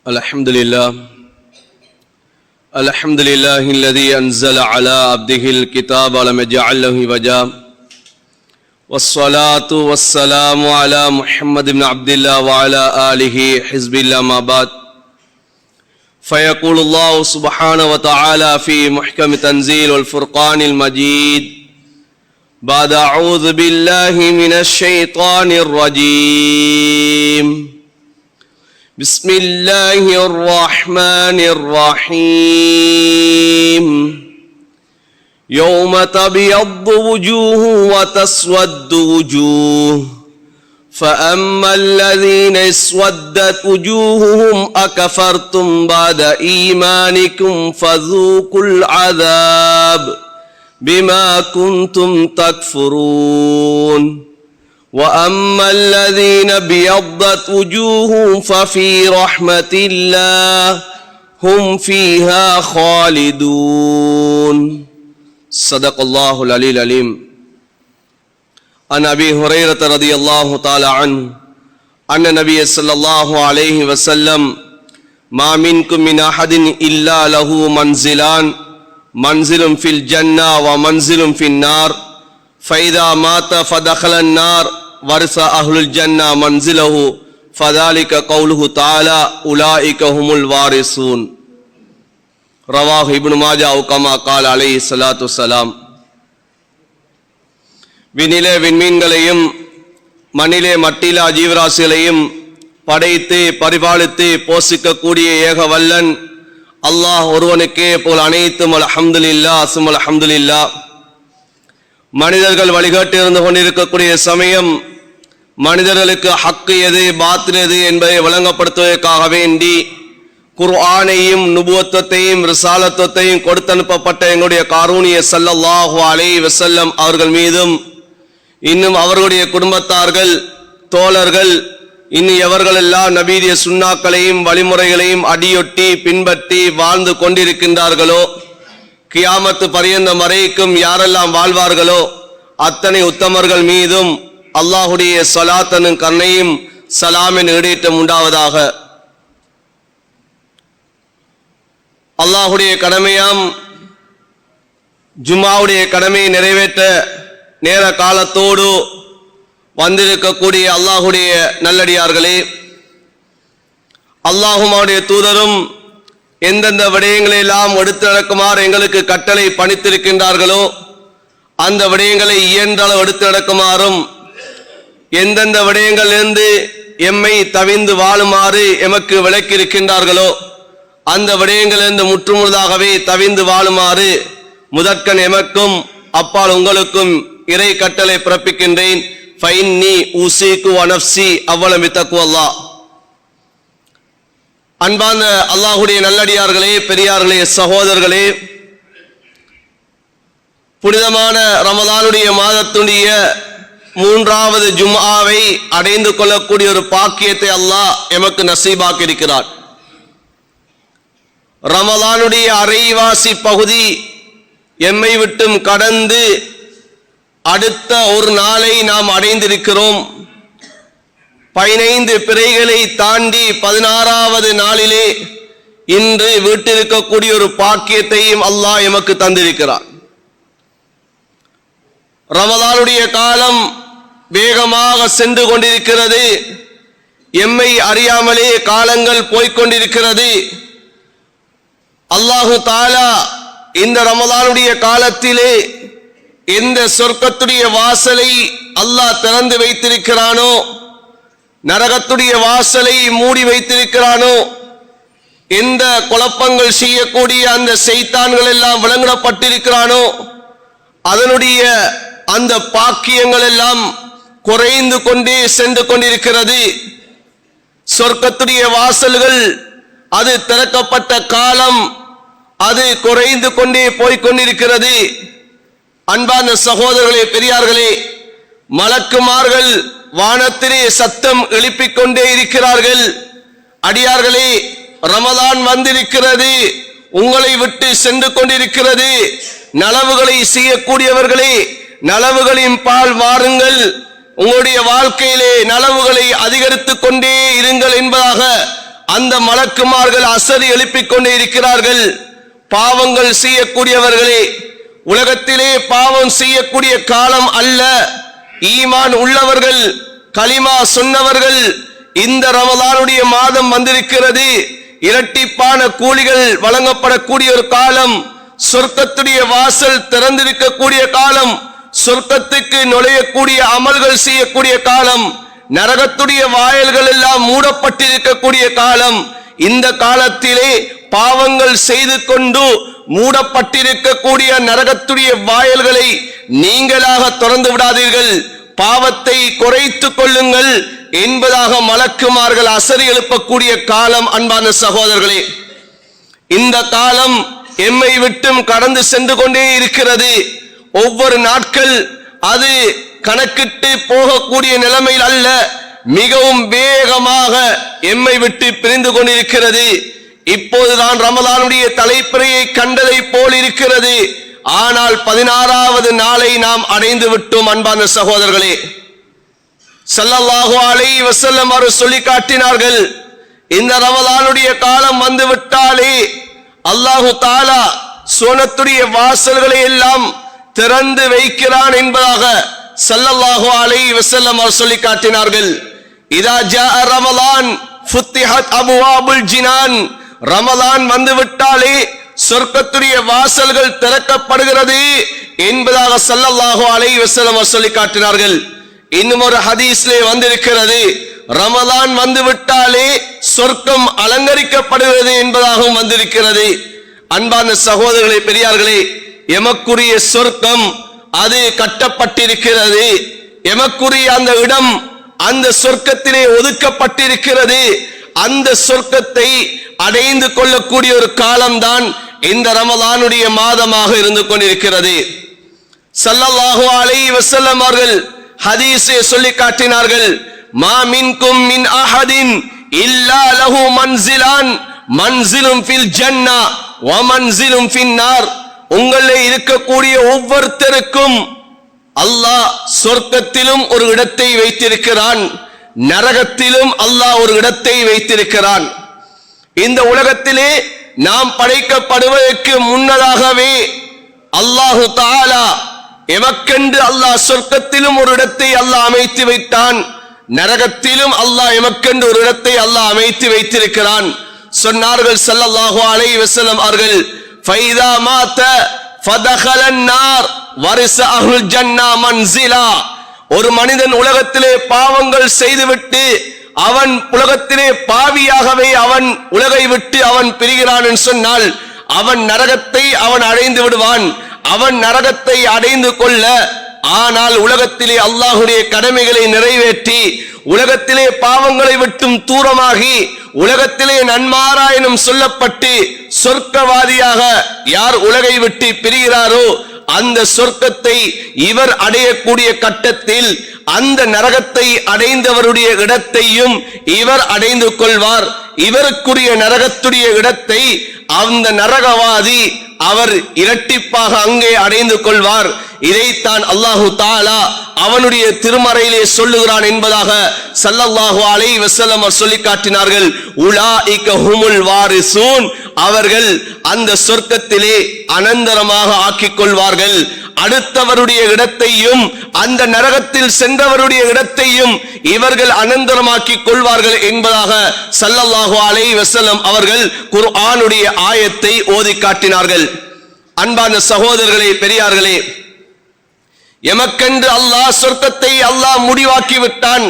الحمد لله الذي أنزل على عبده الكتاب ولم يجعل له عوجا والصلاة والسلام على محمد بن عبد الله وعلى آله حزب الله ما بعد فيقول الله سبحانه وتعالى في محكم تنزيل والفرقان المجيد بعد أعوذ بالله من الشيطان الرجيم بسم الله الرحمن الرحيم يوم تبيض وجوه وتسود وجوه فأما الذين اسودت وجوههم أكفرتم بعد إيمانكم فذوقوا العذاب بما كنتم تكفرون وأما الذين ابيضت وجوههم ففي رحمة الله هم فيها خالدون صدق الله العلي العليم عن أبي هريرة رضي الله تعالى عنه أن النبي صلى الله عليه وسلم ما منكم من أحد إلا له منزلان منزل في الجنة ومنزل في النار فإذا مات فدخل النار ورث أهل الجنة منزله فذلك قوله تعالى أولئك هم الوارثون رواه ابن ماجه أو كما قال عليه الصلاة والسلام. விண்ணிலே விண்மீன்களையும் மண்ணிலே மட்டிலா ஜீவராசிகளையும் படைத்து பரிபாலித்து போஷிக்கக்கூடிய ஏக வல்லன் அல்லாஹ் ஒருவனுக்கே போல் அனைத்தும் அல்ஹம்துலில்லாஹ் அஸ்ஸும் அல்ஹம்துலில்லாஹ். மனிதர்கள் வழிகாட்டி இருந்து கொண்டிருக்கக்கூடிய சமயம் மனிதர்களுக்கு ஹக்கு எது பாத்தில் எது என்பதை வழங்கப்படுத்துவதற்காக வேண்டி குர்ஆனையும் நுபுவத்தையும் ரிசாலத்தையும் கொடுத்து அனுப்பப்பட்ட எங்களுடைய காரூணிய ஸல்லல்லாஹு அலைஹி வஸல்லம் அவர்கள் மீதும் இன்னும் அவர்களுடைய குடும்பத்தார்கள் தோழர்கள் இன்னும் எவர்களெல்லாம் நபீரிய சுன்னாக்களையும் வழிமுறைகளையும் அடியொட்டி பின்பற்றி வாழ்ந்து கொண்டிருக்கின்றார்களோ கியாமத்து பரியந்தம் வரைக்கும் யாரெல்லாம் வாழ்வார்களோ அத்தனை உத்தமர்கள் மீதும் அல்லாஹுடைய ஸலாத்தனும் கருணையும் சலாமின் ஈடேற்றம் உண்டாவதாக. அல்லாஹுடைய கடமையாம் ஜும்மாவுடைய கடமையை நிறைவேற்ற நேர காலத்தோடு வந்திருக்கக்கூடிய அல்லாஹுடைய நல்லடியார்களே, அல்லாஹும் அவருடைய தூதரும் எந்தெந்த விடயங்களை எல்லாம் எடுத்து நடக்குமாறு எங்களுக்கு கட்டளை பணித்திருக்கின்றார்களோ அந்த விடயங்களை இயன்றளவு எடுத்து நடக்குமாறும் எந்தெந்த விடயங்களிலிருந்து எம்மை தவிந்து வாழுமாறு எமக்கு விளக்கியிருக்கின்றார்களோ அந்த விடயங்களிலிருந்து முற்றுமுழுதாகவே தவிந்து வாழுமாறு முதற்கண் எமக்கும் அப்பால் உங்களுக்கும் இறை கட்டளை பிறப்பிக்கின்றேன். ஃபைன்னி ஊசிக்கு வனப்சி அவ்வளவு தக்குவல்லாஹ். அன்பார்ந்த அல்லாஹுடைய நல்லடியார்களே, பெரியார்களே, சகோதரர்களே, புனிதமான ரமலானுடைய மாதத்துடைய 3வது ஜும்ஆவை அடைந்து கொள்ளக்கூடிய ஒரு பாக்கியத்தை அல்லாஹ் எமக்கு நசீபாக்கி இருக்கிறார். ரமலானுடைய அரைவாசி பகுதி எம்மை விட்டும் கடந்து அடுத்த ஒரு நாளை நாம் அடைந்திருக்கிறோம். 15 பிறைகளை தாண்டி 16வது நாளிலே இன்று வீட்டிருக்கக்கூடிய ஒரு பாக்கியத்தையும் அல்லாஹ் எமக்கு தந்திருக்கிறார். ரமலானுடைய காலம் வேகமாக சென்று கொண்டிருக்கிறது. எம்மை அறியாமலே காலங்கள் போய்கொண்டிருக்கிறது. அல்லாஹு தஆலா இந்த ரமலானுடைய காலத்திலே எந்த சொர்க்கத்துடைய வாசலை அல்லாஹ் திறந்து வைத்திருக்கிறானோ, நரகத்துடைய வாசலை மூடி வைத்திருக்கிறானோ, எந்த குழப்பங்கள் செய்யக்கூடிய அந்த சைத்தான்கள் எல்லாம் விளங்கப்பட்டிருக்கிறானோ அதனுடைய அந்த பாக்கியங்கள் எல்லாம் குறைந்து கொண்டே சென்று கொண்டிருக்கிறது. சொர்க்கத்துடைய வாசல்கள் அது திறக்கப்பட்ட காலம் அது குறைந்து கொண்டே போய்கொண்டிருக்கிறது. அன்பான சகோதரர்களே, பெரியார்களே, மலக்குமார்கள் வானத்திலே சத்தம் எழுப்பிக் கொண்டே இருக்கிறார்கள். அடியார்களே, ரமலான் வந்திருக்கிறது, உங்களை விட்டு சென்று கொண்டிருக்கிறது. நலவுகளை செய்யக்கூடியவர்களே, நலவுகளின் பால் வாருங்கள், உங்களுடைய வாழ்க்கையிலே நலவுகளை அதிகரித்துக் கொண்டே இருங்கள் என்பதாக அந்த மலக்குமார்கள் அசரி எழுப்பிக் கொண்டே இருக்கிறார்கள். பாவங்கள் செய்யக்கூடியவர்களே, உலகத்திலே பாவம் செய்யக்கூடிய காலம் அல்ல. ஈமான் உள்ளவர்கள், கலிமா சொன்னவர்கள், இந்த ரமலானுடைய மாதம் வந்திருக்கிறது. இரட்டிப்பான கூலிகள் வழங்கப்படக்கூடிய ஒரு காலம், சொர்க்கத்துடைய வாசல் திறந்திருக்கக்கூடிய காலம், சொர்க்கத்துக்கு நுழையக்கூடிய அமல்கள் செய்யக்கூடிய காலம், நரகத்துடைய வாயில்கள் எல்லாம் மூடப்பட்டிருக்கக்கூடிய காலம். இந்த காலத்திலே பாவங்கள் செய்து கொண்டு மூடப்பட்டிருக்கக்கூடிய நரகத்துடைய வாயில்களை நீங்களாக திறந்து விடாதீர்கள், பாவத்தை குறைத்துக் கொள்ளுங்கள் என்பதாக மலக்குமார்கள் அசரி எழுப்பக்கூடிய காலம். அன்பான சகோதரர்களே, இந்த காலம் எம்மை விட்டும் கடந்து சென்று கொண்டே இருக்கிறது. ஒவ்வொரு நாட்கள் அது கணக்கிட்டு போகக்கூடிய நிலைமையில் அல்ல, மிகவும் வேகமாக எம்மை விட்டு பிரிந்து கொண்டிருக்கிறது. இப்போதுதான் ரமலானுடைய தலைப்பிறையை கண்டதை போல் இருக்கிறது. ஆனால் 16வது நாளை நாம் அடைந்து விட்டோம். அன்பான சகோதரர்களே, ஸல்லல்லாஹு அலைஹி வஸல்லம் அவர்கள் சொல்லி காட்டினார்கள், இந்த ரமலானுடைய காலம் வந்து விட்டாலே அல்லாஹு தஆலா சுவனத்துடைய வாசல்களை எல்லாம் திறந்து வைக்கிறான் என்பதாக ஸல்லல்லாஹு அலைஹி வஸல்லம் அவர்கள் சொல்லி காட்டினார்கள். இதா ஜாஅ ரமலான் ஃபுத்திஹத் அபுவாபுல் ஜினான், ரமலான் வந்து விட்டாலே சொர்க்கத்துடைய வாசல்கள் திறக்கப்படுகிறது என்பதாக ஸல்லல்லாஹு அலைஹி வஸல்லம் அவர்கள் சொல்லி காட்டினார்கள். இன்னும் ஒரு ஹதீஸ்லே வந்திருக்கிறது, ரமலான் வந்து விட்டாலே சொர்க்கம் அலங்கரிக்கப்படுகிறது என்பதாகவும் வந்திருக்கிறது. அன்பான சகோதரர்களே, பெரியார்களே, எமக்குரிய சொர்க்கம் அது கட்டப்பட்டிருக்கிறது. எமக்குரிய அந்த இடம் அந்த சொர்க்கத்திலே ஒதுக்கப்பட்டிருக்கிறது. அந்த சொர்க்கத்தை அடைந்து கொள்ளக்கூடிய ஒரு காலம்தான் இந்த ரமலானுடைய மாதமாக இருந்து கொண்டிருக்கிறது. ஸல்லல்லாஹு அலைஹி வஸல்லம் அவர்கள் ஹதீஸை சொல்லி காட்டினார்கள், மா மின்கும் மின் அஹதின் இல்லா லஹு மன்சிலான், மன்சிலும் ஃபில் ஜன்னா வ மன்சிலும் ஃபின் நார். உங்களிலே இருக்கக்கூடிய ஒவ்வொருத்தருக்கும் அல்லாஹ் சொர்க்கத்திலும் ஒரு இடத்தை வைத்திருக்கிறான், நரகத்திலும் அல்லாஹ் ஒரு இடத்தை வைத்திருக்கிறான். இந்த உலகத்திலே நாம் படைக்கப்படுவதற்கு முன்னதாகவே அல்லாஹு தஆலா எமக்கென்று அல்லாஹ் சொர்க்கத்திலும் ஒரு இடத்தை அல்லாஹ் அமைத்து வைத்தான், நரகத்திலும் அல்லாஹ் எமக்கென்று ஒரு இடத்தை அல்லாஹ் அமைத்து வைத்திருக்கிறான். சொன்னார்கள் ஸல்லல்லாஹு அலைஹி வஸல்லம் அவர்கள், ஃபைதா மாத ஃபதகலன் நார் வரிஸ அஹ்லுல் ஜன்னா மன்சிலா. ஒரு மனிதன் உலகத்திலே பாவங்கள் செய்துவிட்டு அவன் உலகத்திலே பாவியாகவே அவன் உலகை விட்டு அவன் பிரிகிறான் என்று சொன்னால் அவன் நரகத்தை அவன் அடைந்து விடுவான். அவன் நரகத்தை அடைந்து கொள்ள ஆனால் உலகத்திலே அல்லாஹ்வுடைய கடமைகளை நிறைவேற்றி உலகத்திலே பாவங்களை விட்டும் தூரமாகி உலகத்திலே நன்மாராயணம் சொல்லப்பட்டு சொர்க்கவாதியாக யார் உலகை விட்டு பிரிகிறாரோ அந்த சொர்க்கத்தை இவர் அடையக்கூடிய கட்டத்தில் அந்த நரகத்தை அடைந்தவருடைய இடத்தையும் இவர் அடைந்து கொள்வார். இவருக்குரிய நரகத்துடைய இடத்தை அந்த நரகவாதி அவர் இரட்டிப்பாக அங்கே அடைந்து கொள்வார். இதைத்தான் அல்லாஹு தஆலா அவனுடைய திருமறையிலே சொல்லுகிறான் என்பதாக ஸல்லல்லாஹு அலைஹி வஸல்லம் சொல்லி காட்டினார்கள். உலாஇக ஹுமுல் வாரிசூன், அவர்கள் அந்த சொர்க்கத்திலே அனந்தரமாக ஆக்கிக் கொள்வார்கள். அடுத்தவருடைய இடத்தையும் அந்த நரகத்தில் சென்றவருடைய இடத்தையும் இவர்கள் அனந்தரமாக்கிக் கொள்வார்கள் என்பதாக ஸல்லல்லாஹு அலைஹி வஸல்லம் அவர்கள் குர்ஆனுடைய ஆயத்தை ஓதி காட்டினார்கள். அன்பான சகோதரர்களே, பெரியார்களே, எமக்கென்று அல்லாஹ் சொர்க்கத்தை அல்லாஹ் முடிவாக்கி விட்டான்.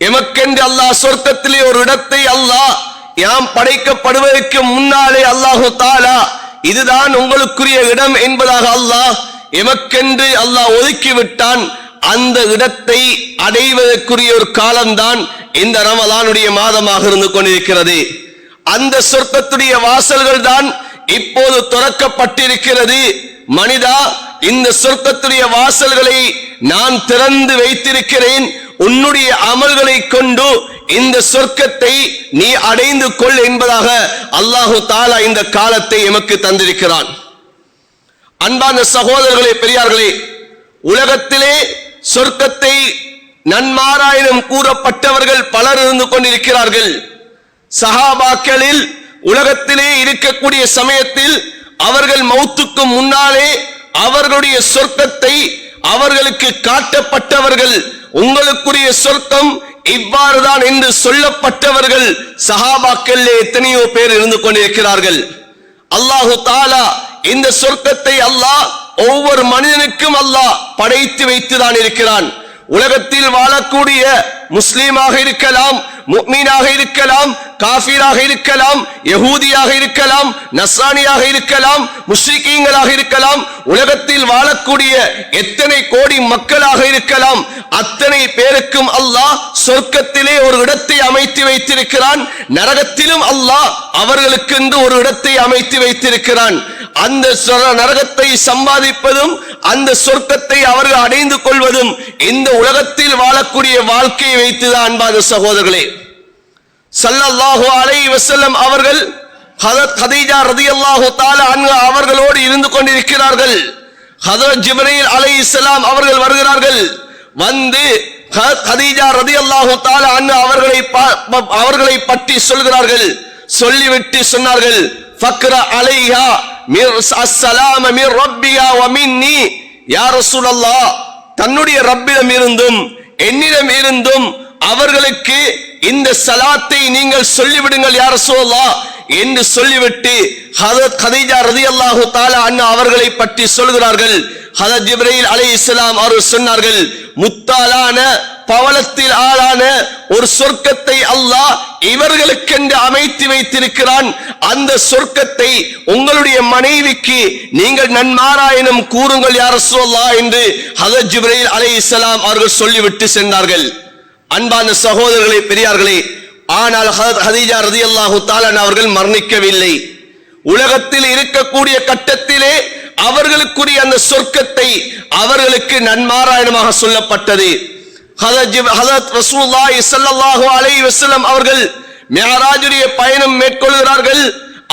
எமக்கென்று அல்லாஹ் சொர்க்கத்திலே ஒரு இடத்தை அல்லாஹ் யாம் படைக்கப்படுவதற்கு முன்னாலே அல்லாஹு தஆலா இதுதான் உங்களுக்குரிய இடம் என்பதாக அல்லாஹ் எமக்கென்று அல்லாஹ் ஒதுக்கி விட்டான். அந்த இடத்தை அடைவதற்குரிய ஒரு காலம்தான் இந்த ரமலானுடைய மாதமாக இருந்து கொண்டிருக்கிறது. அந்த சொர்க்கத்துடைய வாசல்கள் தான் இப்போது திறக்கப்பட்டிருக்கிறது. மனிதா, இந்த சொர்க்கத்துடைய வாசல்களை நான் திறந்து வைத்திருக்கிறேன். உன்னுடைய அமல்களை கொண்டு இந்த சொர்க்கத்தை நீ அடைந்து கொள் என்பதாக அல்லாஹு தஆலா இந்த காலத்தை எமக்கு தந்திருக்கிறான். அன்பான சகோதரர்களே, பெரியார்களே, உலகத்திலே சொர்க்கத்தை நன்மாராயணம் கூறப்பட்டவர்கள் பலர் இருந்து கொண்டிருக்கிறார்கள். சஹாபாக்களில் உலகத்திலே இருக்கக்கூடிய சமயத்தில் அவர்கள் மௌத்துக்கு முன்னாலே அவர்களுடைய சொர்க்கத்தை அவர்களுக்கு காட்டப்பட்டவர்கள், உங்களுக்குரிய சொர்க்கம் இவ்வாறுதான் என்று சொல்லப்பட்டவர்கள் சஹாபாக்கள் எத்தனையோ பேர் இருந்து கொண்டிருக்கிறார்கள். அல்லாஹு தஆலா இந்த சொர்க்கத்தை அல்லாஹ் ஒவ்வொரு மனிதனுக்கும் அல்லாஹ் படைத்து வைத்துதான் இருக்கிறான். உலகத்தில் வாழக்கூடிய முஸ்லீமாக இருக்கலாம், முஃமினாக இருக்கலாம், காஃபிராக இருக்கலாம், யஹூதியாக இருக்கலாம், நஸ்ரானியாக இருக்கலாம், முஷ்ரிக்கீங்களாக இருக்கலாம், உலகத்தில் வாழக்கூடிய எத்தனை கோடி மக்களாக இருக்கலாம், அத்தனை பேருக்கும் அல்லாஹ் சொர்க்கத்திலே ஒரு இடத்தை அமைத்து வைத்திருக்கிறான். நரகத்திலும் அல்லாஹ் அவர்களுக்கு என்று ஒரு இடத்தை அமைத்து வைத்திருக்கிறான். அந்த நரகத்தை சம்பாதிப்பதும் அந்த சொர்க்கத்தை அவர்கள் அடைந்து கொள்வதும் இந்த உலகத்தில் வாழக்கூடிய வாழ்க்கையை வைத்துதான். அன்பான சகோதரர்களே, ஸல்லல்லாஹு அலைஹி வஸல்லம் அவர்கள் ஹஜ்ரத் கதீஜா ரலியல்லாஹு தஆலா அன்ஹா அவர்களோடு இருந்து கொண்டிருக்கிறார்கள். ஹஜ்ரத் ஜிப்ரீல் அலைஹிஸ்ஸலாம் அவர்கள் வருகிறார்கள். வந்து கதீஜா ரலியல்லாஹு தஆலா அன்ஹா அவர்களை பற்றி சொல்கிறார்கள். சொல்லிவிட்டு சொன்னார்கள், ஃபக்ரா அலைஹா அஸ்ஸலாம மின் ரப்பியா வ மின்னி. யா ரசூலல்லாஹ், தன்னுடைய ரப்பிடம் இருந்தும் என்னிடம் இருந்தும் அவர்களுக்கு இந்த சலாத்தை நீங்கள் சொல்லிவிடுங்கள் யா ரசூலல்லாஹ் என்று சொல்லிவிட்டு ஹஜ்ரத் கதீஜா ரலியல்லாஹு தஆலா அன்ஹா அவர்களை பற்றி சொல்கிறார்கள். ஹஜ்ரத் ஜிப்ரீல் அலைஹிஸ்ஸலாம் அவர்கள் சொன்னார்கள், முத்தாலான பவளத்தில் ஆளான ஒரு சொர்க்கத்தை அல்லாஹ் இவர்களுக்கென்று அமைத்து வைத்திருக்கிறான். அந்த சொர்க்கத்தை உங்களுடைய மனைவிக்கு நீங்கள் நன்மாராயணம் கூறுங்கள் யா ரசூலல்லாஹ் என்று ஹஜ்ரத் ஜிப்ரீல் அலைஹிஸ்ஸலாம் அவர்கள் சொல்லிவிட்டு சென்றார்கள். அன்பான சகோதரர்களே, பெரியார்களே, ஆனால் ஹஜ்ரத் கதீஜா ரலியல்லாஹு தஆலா அவர்கள் மரணிக்கவில்லை. உலகத்தில் இருக்கக்கூடிய கட்டத்திலே அவர்களுக்குரிய அந்த சொர்க்கத்தை அவர்களுக்கு நன்மாராயணமாக சொல்லப்பட்டது. ஹஜ்ரத் ரசூலுல்லாஹி ஸல்லல்லாஹு அலைஹி வஸல்லம் அவர்கள் மிஅராஜுடைய பயணம் மேற்கொள்கிறார்கள்.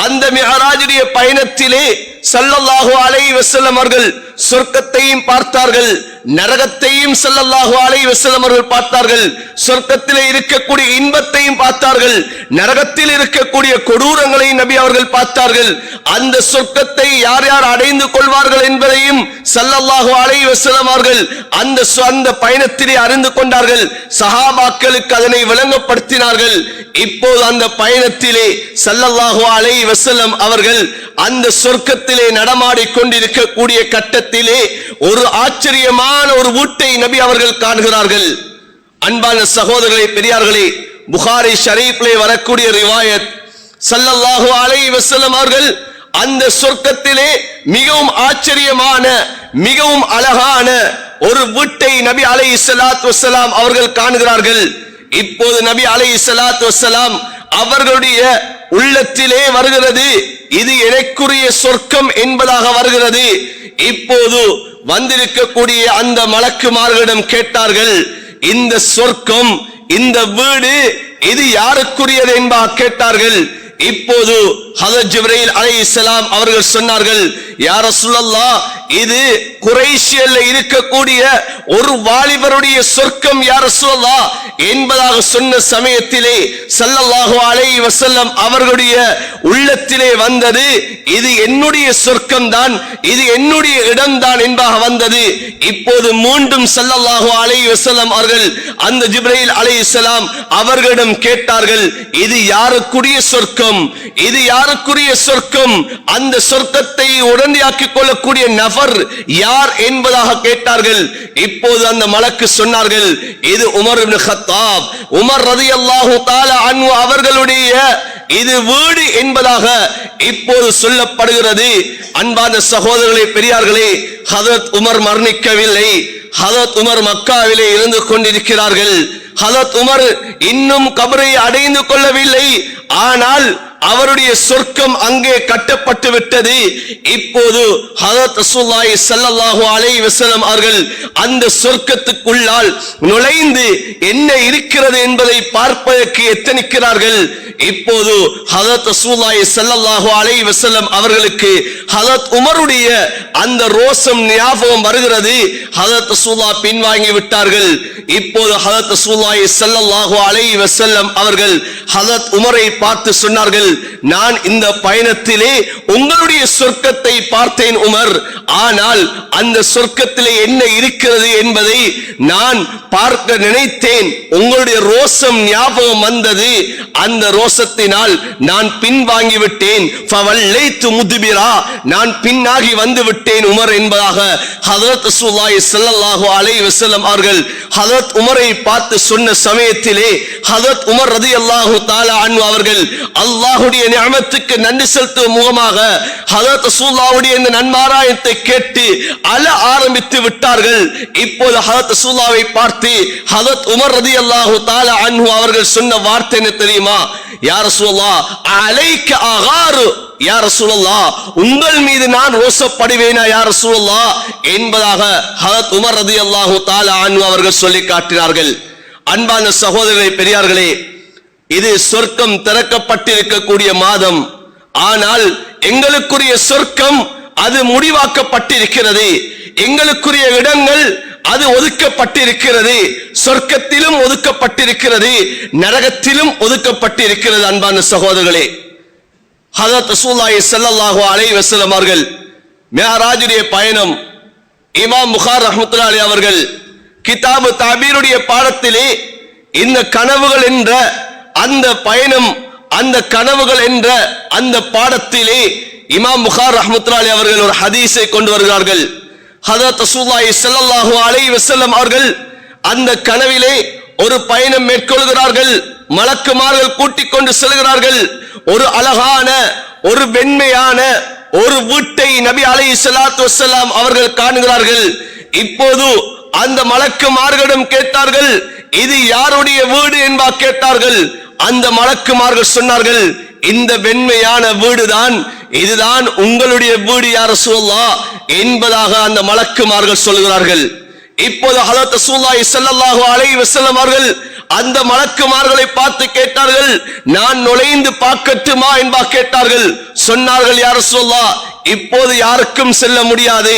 அந்த மிஅராஜுடைய பயணத்திலே ஸல்லல்லாஹு அலைஹி வஸல்லம் அவர்கள் சொர்க்கத்தையும் பார்த்தார்கள், நரகத்தையும் ஸல்லல்லாஹு அலைஹி வஸல்லம் அவர்கள் பார்த்தார்கள். சொர்க்கத்திலே இருக்கக்கூடிய இன்பத்தையும் பார்த்தார்கள், நரகத்தில் இருக்கக்கூடிய கொடூரங்களையும் நபி அவர்கள் பார்த்தார்கள். அந்த சொர்க்கத்தை யார் யார் அடைந்து கொள்வார்கள் என்பதையும் ஸல்லல்லாஹு அலைஹி வஸல்லம் அவர்கள் அந்த பயணத்திலே அறிந்து கொண்டார்கள். சஹாபாக்களுக்கு அதனை விளங்கப்படுத்தினார்கள். இப்போது அந்த பயணத்திலே ஸல்லல்லாஹு அலைஹி வஸல்லம் அவர்கள் அந்த சொர்க்கத்திலே நடமாடிக் கொண்டிருக்கக்கூடிய கட்டத்திலே ஒரு ஆச்சரியமான ஒரு வீட்டை நபி அவர்கள் காண்கிறார்கள். அன்பான சகோதரர்களே, பெரியார்களே, புகாரி ஷரீஃபிலே வரக்கூடிய ரிவாயத், ஸல்லல்லாஹு அலைஹி வஸல்லம் அவர்கள் அந்த சொர்க்கத்திலே மிகவும் ஆச்சரியமான மிகவும் அழகான ஒரு வீட்டை நபி அலைஹிஸ்ஸலாத்து வஸ்ஸலாம் அவர்கள் காண்கிறார்கள். இப்போது நபி அலைஹிஸ்ஸலாத்து வஸ்ஸலாம் அவர்களுடைய உள்ளத்திலே வருகிறது, இது எனக்குரிய சொர்க்கம் என்பதாக வருகிறது. இப்போது வந்திருக்கக்கூடிய அந்த மலக்குமார்களிடம் கேட்டார்கள், இந்த சொர்க்கம், இந்த வீடு இது யாருக்குரியது என்பதாக கேட்டார்கள். இப்போது ஹஜ்ரத் ஜிப்ரீல் அலைஹிஸ்ஸலாம் அவர்கள் சொன்னார்கள், யா ரசூலல்லாஹ், இது குறைஷியல்ல இருக்கக்கூடிய ஒரு வாலிபருடைய சொர்க்கம் யா ரசூலல்லாஹ் என்பதாக சொன்ன சமயத்திலே ஸல்லல்லாஹு அலைஹி வஸல்லம் அவர்களுடைய உள்ளத்திலே வந்தது, இது என்னுடைய சொர்க்கம் தான், இது என்னுடைய இடம்தான் என்பதாக வந்தது. இப்போது மீண்டும் ஸல்லல்லாஹு அலைஹி வஸல்லம் அவர்கள் அந்த ஜிப்ரீல் அலைஹிஸ்ஸலாம் அவர்களிடம் கேட்டார்கள், இது யாருக்குரிய சொர்க்கம், இது யாருக்குரிய சொர்க்கம், அந்த சொர்க்கத்தை உடனடியாக்கிக் கொள்ளக்கூடிய நபர் யார் என்பதாக கேட்டார்கள். இப்போது அந்த மலக்கு சொன்னார்கள், இது உமர் இப்னு கத்தாப், உமர் ரலியல்லாஹு தஆலா அன்ஹு அவர்களுடைய இது வீடு என்பதாக இப்போது சொல்லப்படுகிறது. அன்பான சகோதரர்களே, பெரியார்களே, ஹஜ்ரத் உமர் மரணிக்கவில்லை. ஹஜ்ரத் உமர் மக்காவிலே இருந்து கொண்டிருக்கிறார்கள். ஹஜ்ரத் உமர் இன்னும் கபரை அடைந்து கொள்ளவில்லை. ஆனால் அவருடைய சொர்க்கம் அங்கே கட்டப்பட்டு விட்டது. இப்போது ஹஜ்ரத் ரசூலுல்லாஹி ஸல்லல்லாஹு அலைஹி வஸல்லம் அவர்கள் அந்த சொர்க்கத்துக்குள்ளால் நுழைந்து என்ன இருக்கிறது என்பதை பார்ப்பதற்கு எத்தனிக்கிறார்கள். இப்போது ஹஜ்ரத் ரசூலுல்லாஹி ஸல்லல்லாஹு அலைஹி வஸல்லம் அவர்களுக்கு ஹஜ்ரத் உமருடைய அந்த ரோசம் ஞாபகம் வருகிறது. ஹஜ்ரத் ரசூலுல்லாஹ் பின்வாங்கி விட்டார்கள். இப்போது ஹஜ்ரத் ரசூலுல்லாஹி ஸல்லல்லாஹு அலைஹி வஸல்லம் அவர்கள் ஹஜ்ரத் உமரை பார்த்து சொன்னார்கள், நான் இந்த பயணத்திலே உங்களுடைய சொர்க்கத்தை பார்த்தேன் உமர், ஆனால் அந்த சொர்க்கத்திலே என்ன இருக்கிறது என்பதை நான் பார்க்க நினைத்தேன். உங்களுடைய ரோசம் ஞாபகம் வந்தது, அந்த ரோசத்தினால் நான் பின்வாங்கி விட்டேன். ஃபவல்லைத்து முத்பிரா, நான் பின்னாகி வந்து விட்டேன் உமர் என்பதாக ஹஜ்ரத் ரசூலுல்லாஹி ஸல்லல்லாஹு அலைஹி வஸல்லம் அவர்கள் ஹஜ்ரத் உமரை பார்த்து சொன்ன சமயத்திலே ஹஜ்ரத் உமர் ரலியல்லாஹு தஆலா அன்ஹு அவர்கள் அல்லாஹ்வுடைய நிஅமத்துக்கு நன்றி செலுத்தும் முகமாக ஹஜ்ரத் ரசூலுல்லாஹ்வுடைய இந்த நன்மாராயத்தை கேட்டு அழ ஆரம்பித்து விட்டார்கள். இப்போது ஹஜ்ரத் ரசூலுல்லாஹ்வை பார்த்து ஹஜ்ரத் உமர் ரலியல்லாஹு தஆலா அன்ஹு அவர்கள் சொன்ன வார்த்தை என்ன தெரியுமா? யா ரசூலுல்லாஹ் அலைக அகாரு, யா ரசூலுல்லாஹ் உங்கள் மீது நான் ரோசப்படுவேனா யா ரசூலுல்லாஹ் என்பதாக ஹஜ்ரத் உமர் ரலியல்லாஹு தஆலா அன்ஹு அவர்கள் சொல்லி காட்டினார்கள். அன்பான சகோதரர்களே, பெரியார்களே, இது சொர்க்கம் திறக்கப்பட்டிருக்கக்கூடிய மாதம். ஆனால் எங்களுக்குரிய சொர்க்கம் அது முடிவாக்கப்பட்டிருக்கிறது. எங்களுக்குரிய இடங்கள் அது ஒதுக்கப்பட்டிருக்கிறது. சொர்க்கத்திலும் ஒதுக்கப்பட்டிருக்கிறது, நரகத்திலும் ஒதுக்கப்பட்டிருக்கிறது. அன்பான சகோதரர்களே, ஹஜ்ரத் ரசூலுல்லாஹி ஸல்லல்லாஹு அலைஹி வஸல்லம் அவர்கள் மிஅராஜுடைய பயணம், இமாம் புகாரி ரஹ்மத்துல்லாஹி அலைஹி அவர்கள் கிதாபு தாபீருடைய பாடத்திலே இந்த கனவுகள் என்ற அந்த பயணம், அந்த கனவுகள் என்ற அந்த பாடத்திலே இமாம் புகாரி ரஹ்மத்துல்லாஹி அலைஹி அவர்கள் ஒரு ஹதீஸை கொண்டு வருகிறார்கள். ஹஜ்ரத் ரசூலுல்லாஹி ஸல்லல்லாஹு அலைஹி வஸல்லம் அவர்கள் அந்த கனவிலே ஒரு பயணம் மேற்கொள்கிறார்கள். மலக்குமார்கள் கூட்டிக் கொண்டு செல்கிறார்கள். ஒரு அழகான, ஒரு வெண்மையான ஒரு வீட்டை நபி அலைஹிஸ்ஸலாத்து வஸ்ஸலாம் அவர்கள் காணுகிறார்கள். இப்போது அந்த மலக்குமார்களிடம் கேட்டார்கள், இது யாருடைய வீடு என்பா கேட்டார்கள். அந்த மலக்குமார்கள் சொன்னார்கள், இந்த வெண்மையான வீடுதான், இதுதான் உங்களுடைய வீடு யா ரசூலுல்லாஹ் என்பதாக அந்த மலக்குமார்கள் சொல்கிறார்கள். இப்போது ஹஜ்ரத் ரசூலுல்லாஹி ஸல்லல்லாஹு அலைஹி வஸல்லம் அவர்கள் அந்த மலக்குமார்களை பார்த்து கேட்டார்கள், நான் நுழைந்து பார்க்கட்டுமா என்பா கேட்டார்கள். சொன்னார்கள், யா ரசூலுல்லாஹ் இப்போது யாருக்கும் செல்ல முடியாது,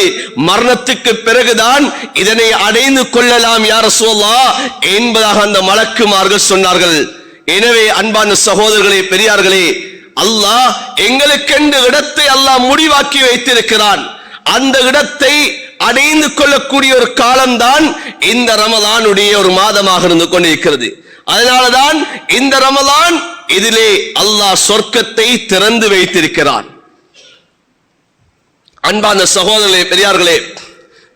மரணத்துக்கு பிறகுதான் இதனை அடைந்து கொள்ளலாம் யா ரசூலுல்லாஹ் என்பதாக அந்த மலக்குமார்கள் சொன்னார்கள். எனவே அன்பான சகோதரர்களே, பெரியார்களே, அல்லாஹ் எங்களுக்கென்று இடத்தை அல்லாஹ் முடிவாக்கி வைத்திருக்கிறான். அந்த இடத்தை அடைந்து கொள்ளக்கூடிய ஒரு காலம்தான் இந்த ரமலானுடைய ஒரு மாதமாக இருந்து கொண்டிருக்கிறது. அதனாலதான் இந்த ரமலான் இதிலே அல்லாஹ் சொர்க்கத்தை திறந்து வைத்திருக்கிறான். அன்பான சகோதரர்களே, பெரியார்களே,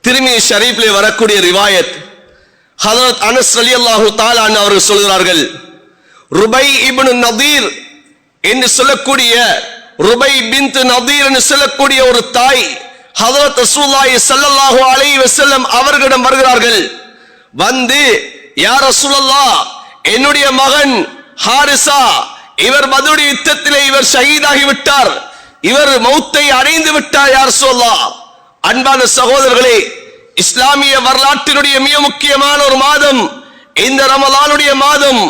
திருமிதி ஷரீஃபிலே வரக்கூடிய ரிவாயத், ஹஜ்ரத் அனஸ் ரலியல்லாஹு தஆலா அன்ஹு அவர்கள் சொல்கிறார்கள், ருபை இப்னு நதீர் என்று சொல்லக்கூடிய, ருபை பின்த் நதீர் என்று சொல்லக்கூடிய ஒரு தாய் ஹஜ்ரத் ரசூலுல்லாஹி ஸல்லல்லாஹு அலைஹி வஸல்லம் அவர்களிடம் வருகிறார்கள். வந்து, யா ரசூலல்லாஹ் என்னுடைய மகன் ஹாரிசா, இவர் பத்ருடைய யுத்தத்திலே இவர் ஷஹீதாகி விட்டார், இவர் மௌத்தை அடைந்து விட்டார் யா ரசூலல்லாஹ். அன்பான சகோதரர்களே, இஸ்லாமிய வரலாற்றினுடைய மிக முக்கியமான ஒரு மாதம் இந்த ரமலானுடைய மாதம்.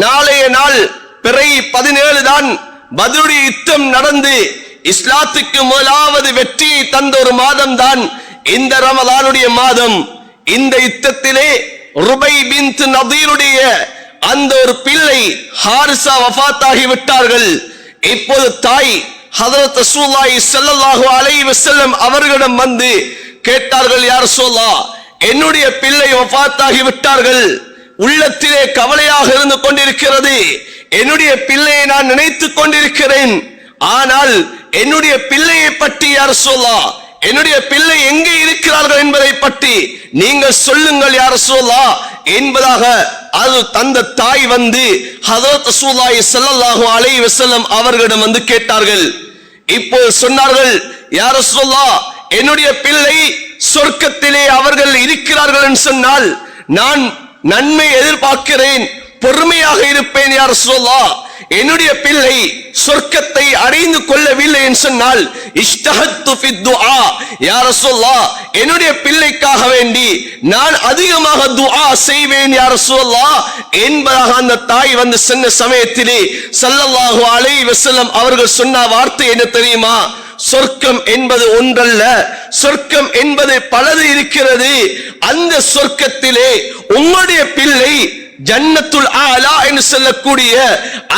நாளைய நாள் பிறை 17 தான் பத்ருடைய யுத்தம் நடந்து இஸ்லாத்துக்கு முதலாவது வெற்றியை தந்த ஒரு மாதம் தான் இந்த ரமலானுடைய மாதம். இந்த யுத்தத்திலே ருபை பின்த் நதீருடைய அந்த ஒரு பிள்ளை ஹாரிசா வஃபாத்தாகி விட்டார்கள். இப்போது தாய் ஹஜ்ரத் ரசூலுல்லாஹி ஸல்லல்லாஹு அலைஹி வஸல்லம் அவர்களிடம் வந்து கேட்டார்கள், யா ரசூலுல்லாஹ் என்னுடைய பிள்ளை வஃபாத்தாகி விட்டார்கள், உள்ளத்திலே கவலையாக இருந்து கொண்டிருக்கிறது, என்னுடைய பிள்ளையை நான் நினைத்துக் கொண்டிருக்கிறேன், ஆனால் என்னுடைய பிள்ளையை பற்றி யா ரசூலுல்லாஹ், என்னுடைய பிள்ளை எங்கே இருக்கிறார்கள் என்பதை பற்றி நீங்கள் சொல்லுங்கள் யா ரசூலுல்லாஹ் என்பதாக அது தந்த தாய் வந்து ஹஜ்ரத் ரசூலுல்லாஹி ஸல்லல்லாஹு அலைஹி வஸல்லம் அவர்களிடம் வந்து கேட்டார்கள். இப்போ சொன்னார்கள், யா ரசூலுல்லாஹ் என்னுடைய பிள்ளை சொர்க்கத்திலே அவர்கள் இருக்கிறார்கள் என்று சொன்னால் நான் நன்மை எதிர்பார்க்கிறேன், பொறுமையாக இருப்பேன் யா ரசூலுல்லாஹ். என்னுடைய பிள்ளை சொர்க்கத்தை அடைந்து கொள்ளவில்லை என்று சொன்னால் இஷ்தஹத்து ஃபி துஆ, யா ரசூலல்லாஹ் என்னுடைய பிள்ளைக்காக வேண்டி நான் அதிகமாக துஆ செய்வேன் யா ரசூலல்லாஹ் என்பதாக அந்த தாய் வந்து சொன்ன சமயத்திலே ஸல்லல்லாஹு அலைஹி வஸல்லம் அவர்கள் சொன்ன வார்த்தை என்ன தெரியுமா? சொர்க்கம் என்பது ஒன்றல்ல, சொர்க்கம் என்பது பலது இருக்கிறது. அந்த சொர்க்கத்திலே உங்களுடைய பிள்ளை ஜன்னத்துல் ஆலா என்று சொல்லக்கூடிய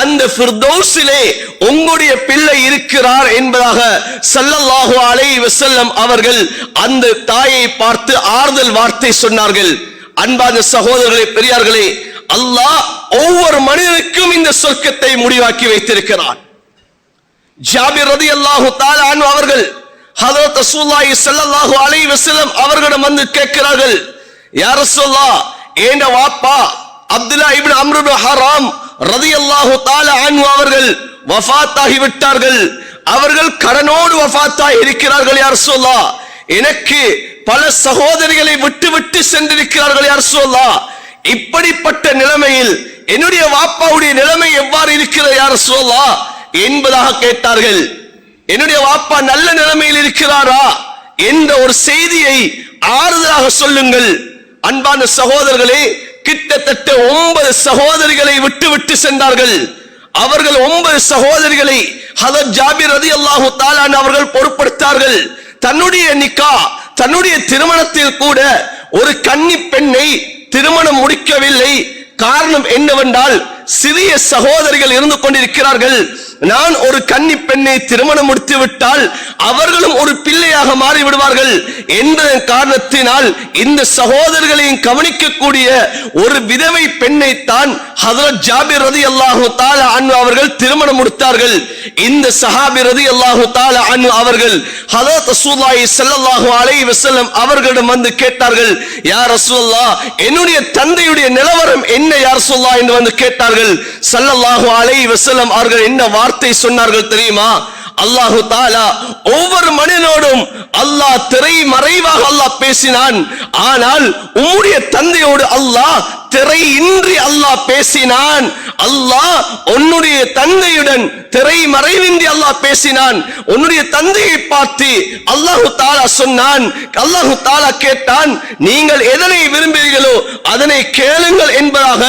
அந்த ஃபிர்தௌஸிலே உங்களுடைய பிள்ளை இருக்கிறார் என்பதாக ஸல்லல்லாஹு அலைஹி வஸல்லம் அவர்கள் அந்த தாயை பார்த்து ஆறுதல் வார்த்தை சொன்னார்கள். அன்பான சகோதரர்களே, பெரியார்களே, அல்லாஹ் ஒவ்வொரு மனிதனுக்கும் இந்த சொர்க்கத்தை முடிவாக்கி வைத்திருக்கிறார். ஜாபிர் ரலியல்லாஹு தஆலா அன்ஹு அவர்கள் ஹஜ்ரத் ரசூலுல்லாஹி ஸல்லல்லாஹு அலைஹி வஸல்லம் அவர்களிடம் வந்து கேட்கிறார்கள், யா ரசூலல்லாஹ் ஏண்ட வாப்பா அப்துல்லா இப்னு அம்ர் இப்னு ஹராம் ரலியல்லாஹு தஆலா அன்ஹு அவர்கள் வஃபாத்தாகி விட்டார்கள். அவர்கள் கடனோடு வஃபாத்தாகி இருக்கிறார்கள் யா ரசூலல்லாஹ். எனக்கு பல சகோதரிகளை விட்டு விட்டு சென்றிருக்கிறார்கள் யா ரசூலல்லாஹ். இப்படிப்பட்ட நிலைமையில் என்னுடைய வாப்பாவுடைய நிலைமை எவ்வாறு இருக்கிறது யா ரசூலல்லாஹ் என்பதாக கேட்டார்கள். என்னுடைய வாப்பா நல்ல நிலைமையில் இருக்கிறாரா என்ற ஒரு செய்தியை ஆறுதலாக சொல்லுங்கள். அன்பான சகோதரர்களே, கிட்டத்தட்ட 9 சகோதரிகளை விட்டு விட்டு சென்றார்கள். அவர்கள் 9 சகோதரிகளை ஹஜ்ரத் ஜாபிர் ரலியல்லாஹு தஆலா அவர்கள் பொறுப்படுத்தார்கள். தன்னுடைய நிக்கா, தன்னுடைய திருமணத்தில் கூட ஒரு கன்னி பெண்ணை திருமணம் முடிக்கவில்லை. காரணம் என்னவென்றால் சிறிய சகோதரிகள் இருந்து கொண்டிருக்கிறார்கள். நான் ஒரு கன்னி பெண்ணை திருமணம் முடித்து விட்டால் அவர்களும் ஒரு பிள்ளையாக மாறிவிடுவார்கள் என்பதன் காரணத்தினால் இந்த சகோதரர்களையும் கவனிக்கக்கூடிய ஒரு விதவை பெண்ணை தான் ஹஜ்ரத் ஜாபிர் ரலியல்லாஹு தஆலா அன்ஹு அவர்கள் திருமணம் முடித்தார்கள். இந்த சஹாபி ரலியல்லாஹு தஆலா அன்ஹு அவர்கள் ஹஜ்ரத் ரசூலுல்லாஹி ஸல்லல்லாஹு அலைஹி வஸல்லம் அவர்களிடம் வந்து கேட்டார்கள், யா ரசூலல்லாஹ் என்னுடைய தந்தையுடைய நிலவரம் என்ன யா ரசூலல்லாஹ் என்று வந்து கேட்டார்கள். ஸல்லல்லாஹு அலைஹி வஸல்லம் அவர்கள் என்ன வார்த்தை சொன்னார்கள் தெரியுமா? அல்லாஹு தஆலா ஒவ்வொரு மனிதனோடும் அல்லாஹ் திரை மறைவாக அல்லாஹ் பேசினான். ஆனால் உம்முடைய தந்தையோடு அல்லாஹ் திரை இன்றி அல்லாஹ் பேசினான். அல்லாஹ் உன்னுடைய தந்தையுடன் திரை மறைவின்றி அல்லாஹ் பேசினான். உன்னுடைய தந்தையை பார்த்து அல்லாஹு தஆலா சொன்னான். அல்லாஹு தஆலா கேட்டான், நீங்கள் எதனை விரும்புகிறீர்களோ அதனை கேளுங்கள் என்பதாக